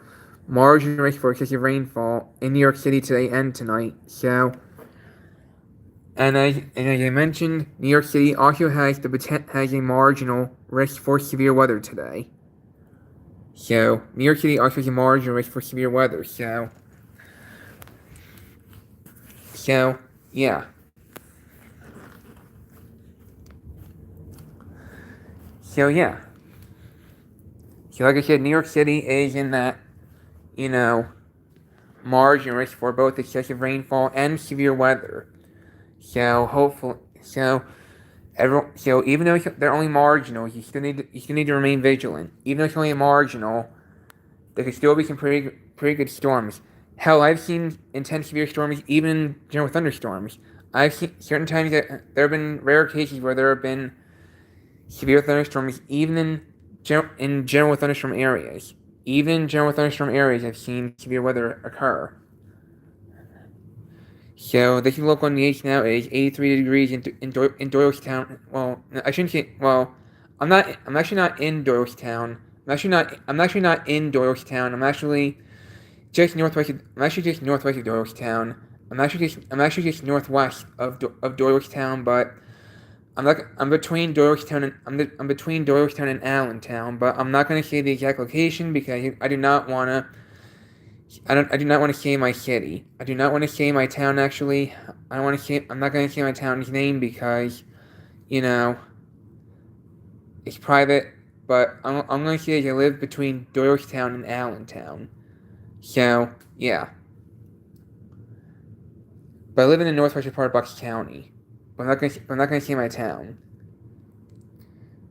marginal risk for excessive rainfall in New York City today and tonight. So, and as I mentioned, New York City also has a marginal risk for severe weather today. So New York City also has a marginal risk for severe weather. So yeah. So yeah. So like I said, New York City is in that, margin risk for both excessive rainfall and severe weather. So hopefully, even though they're only marginal, you still need to remain vigilant. Even though it's only marginal, there could still be some pretty good storms. Hell, I've seen intense severe storms, even general thunderstorms. I've seen certain times that there have been rare cases where there have been severe thunderstorms, even in general thunderstorm areas. Even in general thunderstorm areas, I've seen severe weather occur. So the local on the H now is 83 degrees in Doylestown. Well, I shouldn't say. Well, I'm actually not in Doylestown. I'm actually not in Doylestown. I'm actually just northwest. I'm actually just northwest of Doylestown. I'm actually just northwest of Doylestown, but I'm between Doylestown and Allentown, but I'm not going to say the exact location because I do not want to say my city. I do not want to say my town. Actually, I'm not going to say my town's name because, it's private. But I'm going to say I live between Doylestown and Allentown. So yeah. But I live in the northwestern part of Bucks County. But I'm not going to say my town.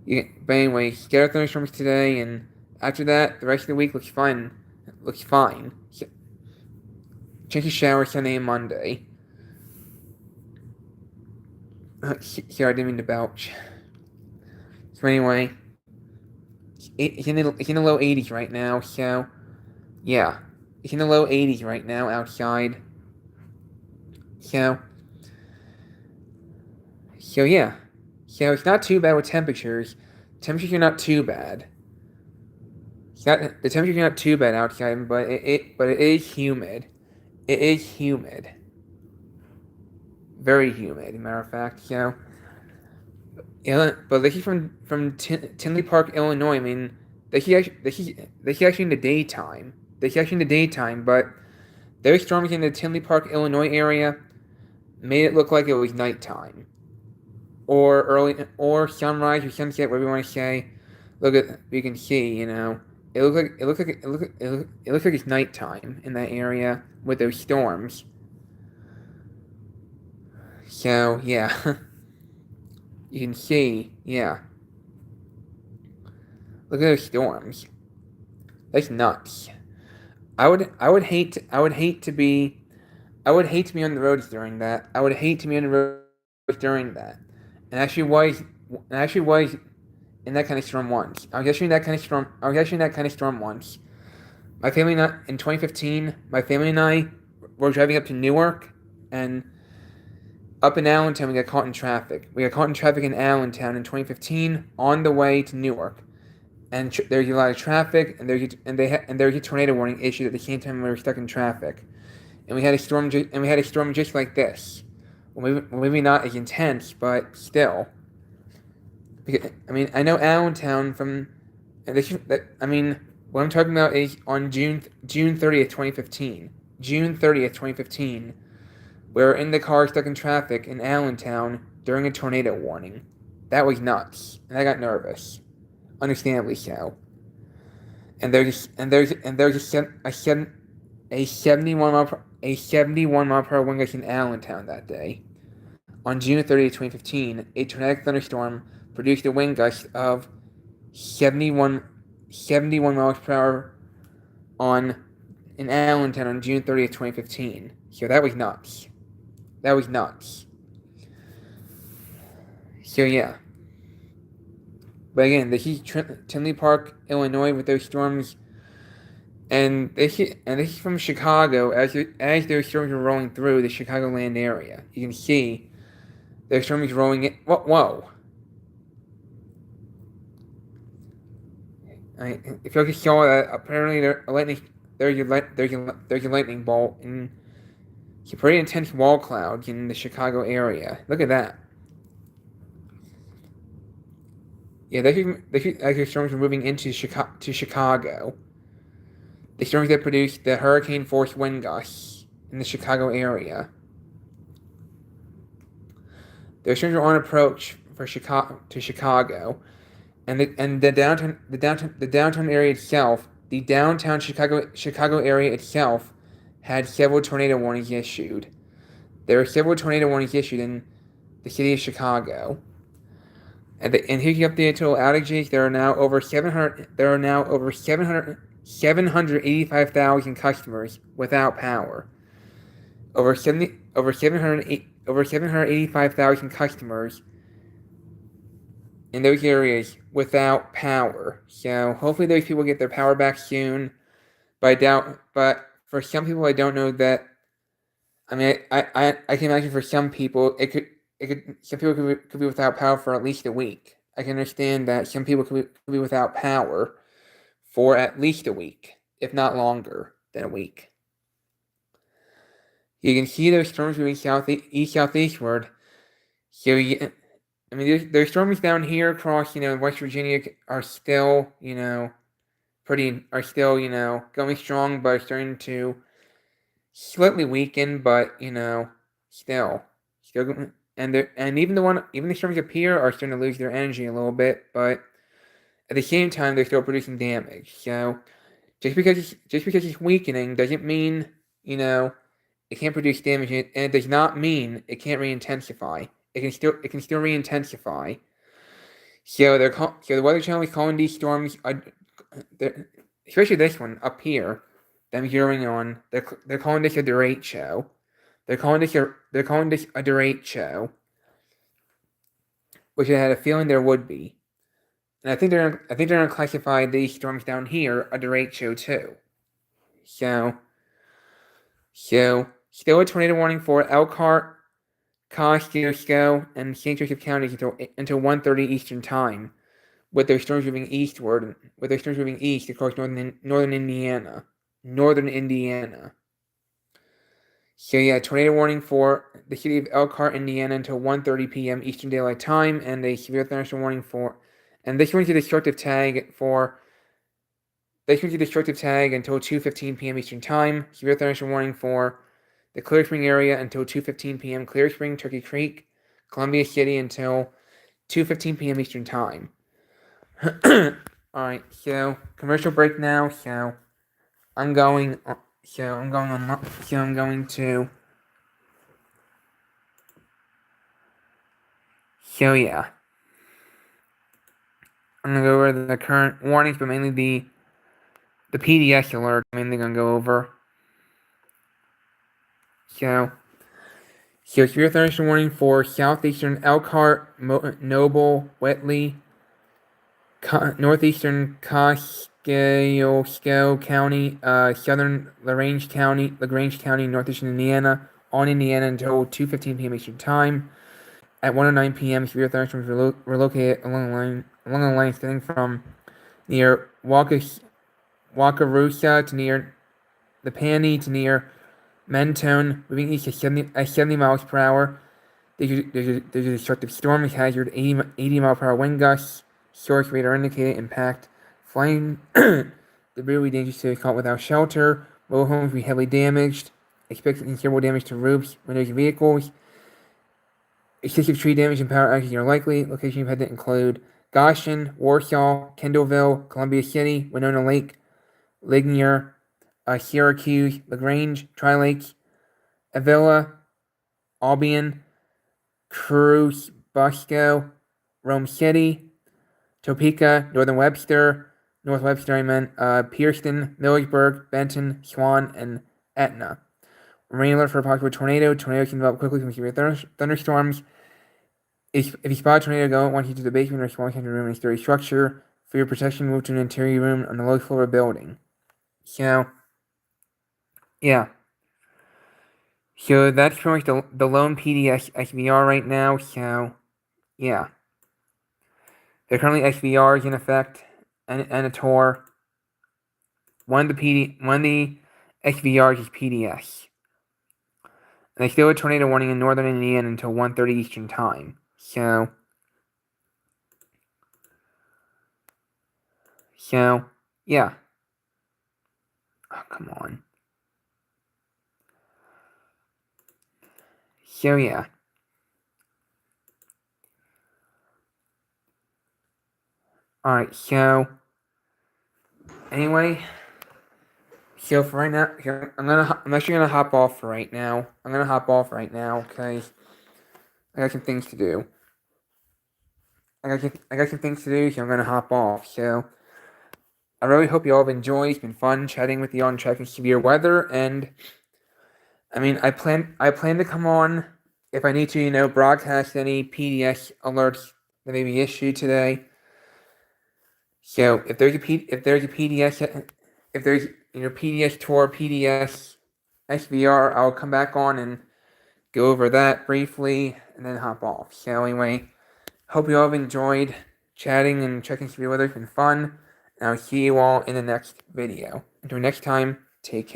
But anyway, scattered thunderstorms today, and after that, the rest of the week looks fine. Chance of showers Sunday and Monday. Sorry, I didn't mean to belch. So anyway, it's in the low 80s right now. So yeah, it's in the low 80s right now outside. So yeah. So it's not too bad with temperatures. Temperatures are not too bad. The temperatures are not too bad outside, but it is humid. It is humid. very humid. Matter of fact, but this is from Tinley Park, Illinois. I mean, they see actually in the daytime. They see actually in the daytime, but those storms in the Tinley Park, Illinois area made it look like it was nighttime, or early, or sunrise or sunset, whatever you want to say. Look at you can see, it looks like it's nighttime in that area with those storms. So yeah, you can see, yeah. Look at those storms. That's nuts. I would hate to be on the roads during that. I would hate to be on the roads during that. And actually was in that kind of storm once. I was actually in that kind of storm. I was actually in that kind of storm once. My family and I, in 2015, my family and I were driving up to Newark, and up in Allentown we got caught in traffic. We got caught in traffic in Allentown in 2015 on the way to Newark. And there's a lot of traffic, and there's a tornado warning issued at the same time we were stuck in traffic, and we had a storm just like this. Well, maybe not as intense, but still. I mean, I know Allentown from. I mean, what I'm talking about is on June 30th, 2015. June 30th, 2015. We were in the car stuck in traffic in Allentown during a tornado warning. That was nuts, and I got nervous. Understandably so. And there's a 71 mile per hour wind gust in Allentown that day. On June 30th, 2015, a tornadic thunderstorm produced a wind gust of 71 miles per hour in Allentown on June 30th, 2015. So that was nuts. So yeah. But again, this is Tinley Park, Illinois, with those storms, and this is from Chicago. As those storms are rolling through the Chicagoland area, you can see those storms rolling in. Whoa! If you saw that, apparently there's a lightning bolt and some pretty intense wall clouds in the Chicago area. Look at that. Yeah, the storms are moving into Chicago. The storms that produced the hurricane-force wind gusts in the Chicago area. The storms are on approach to Chicago, and the downtown area itself, the downtown Chicago area itself, had several tornado warnings issued. There were several tornado warnings issued in the city of Chicago. And here's the updated total outages. There are now over 785,000 customers without power. Over 785,000 customers in those areas without power. So hopefully those people get their power back soon. But for some people, I don't know that. I mean, I can imagine for some people some people could be without power for at least a week. I can understand that some people could be without power for at least a week, if not longer than a week. You can see those storms moving southeastward. So I mean, there's storms down here across, West Virginia are still, going strong, but starting to slightly weaken, but still. And even the storms up here are starting to lose their energy a little bit, but at the same time they're still producing damage. So just because it's weakening doesn't mean it can't produce damage, and it does not mean it can't re-intensify. It can still re-intensify. So the Weather Channel is calling these storms, especially this one up here that I'm zeroing on. They're calling this a derecho. They're calling this a derecho, which I had a feeling there would be, and I think they're gonna classify these storms down here a derecho too. So still a tornado warning for Elkhart, Kosciuszko, and St. Joseph counties until 1:30 Eastern Time, with their storms moving eastward. With their storms moving east across northern Indiana. So yeah, tornado warning for the city of Elkhart, Indiana until 1:30 p.m. Eastern Daylight Time, and a severe thunderstorm warning for, and this one's a destructive tag for, this one's a destructive tag until 2:15 p.m. Eastern Time. Severe thunderstorm warning for the Clear Spring area until 2:15 p.m. Clear Spring, Turkey Creek, Columbia City until 2:15 p.m. Eastern Time. Alright, so commercial break now. So I'm going on. So I'm going to. So yeah, I'm gonna go over the current warnings, but mainly the PDS alert. I'm mainly gonna go over. So severe thunderstorm warning for southeastern Elkhart, Noble, Whately, northeastern Kosciuszko County, southern LaGrange County, northeastern Indiana, on Indiana until 2:15 p.m. Eastern Time. At 1:09 p.m., severe thunderstorms were located along the line extending from near Wakarusa to near the Panny to near Mentone, moving east at 70 miles per hour. There's a destructive storm hazard, 80 mile per hour wind gusts. Source radar indicated impact. Flying debris will be dangerous to be caught without shelter. Mobile homes will be heavily damaged. Expected considerable damage to roofs, windows, and vehicles. Excessive tree damage and power outages are likely. Location you've had to include Goshen, Warsaw, Kendallville, Columbia City, Winona Lake, Ligonier, Syracuse, LaGrange, Tri-Lakes, Avila, Albion, Cruz, Bosco, Rome City, Topeka, North Webster, Pierceton, Millersburg, Benton, Swan, and Etna. Rain alert for a possible tornado. Tornadoes can develop quickly from severe thunderstorms. If you spot a tornado, go, I want you to the basement or small room in a sturdy structure. For your protection, move to an interior room on the lowest floor of a building. So, yeah. So that's pretty much the lone PDS SVR right now. So, yeah. There are currently SVRs in effect and a TOR. One of the SVRs is PDS. And there's still a tornado warning in northern Indiana until 1:30 Eastern Time. So, yeah. Oh, come on. So, yeah. Alright, so anyway, so for right now, I'm actually gonna hop off for right now. I'm gonna hop off right now because I got some things to do. I got some things to do, so I'm gonna hop off. So I really hope you all have enjoyed. It's been fun chatting with you on tracking severe weather, and I mean, I plan to come on if I need to, broadcast any PDS alerts that may be issued today. So if there's a PDS, if there's PDS TOR, PDS SVR, I'll come back on and go over that briefly and then hop off. So anyway, hope you all have enjoyed chatting and checking severe weather. It's been fun. And I'll see you all in the next video. Until next time, take care.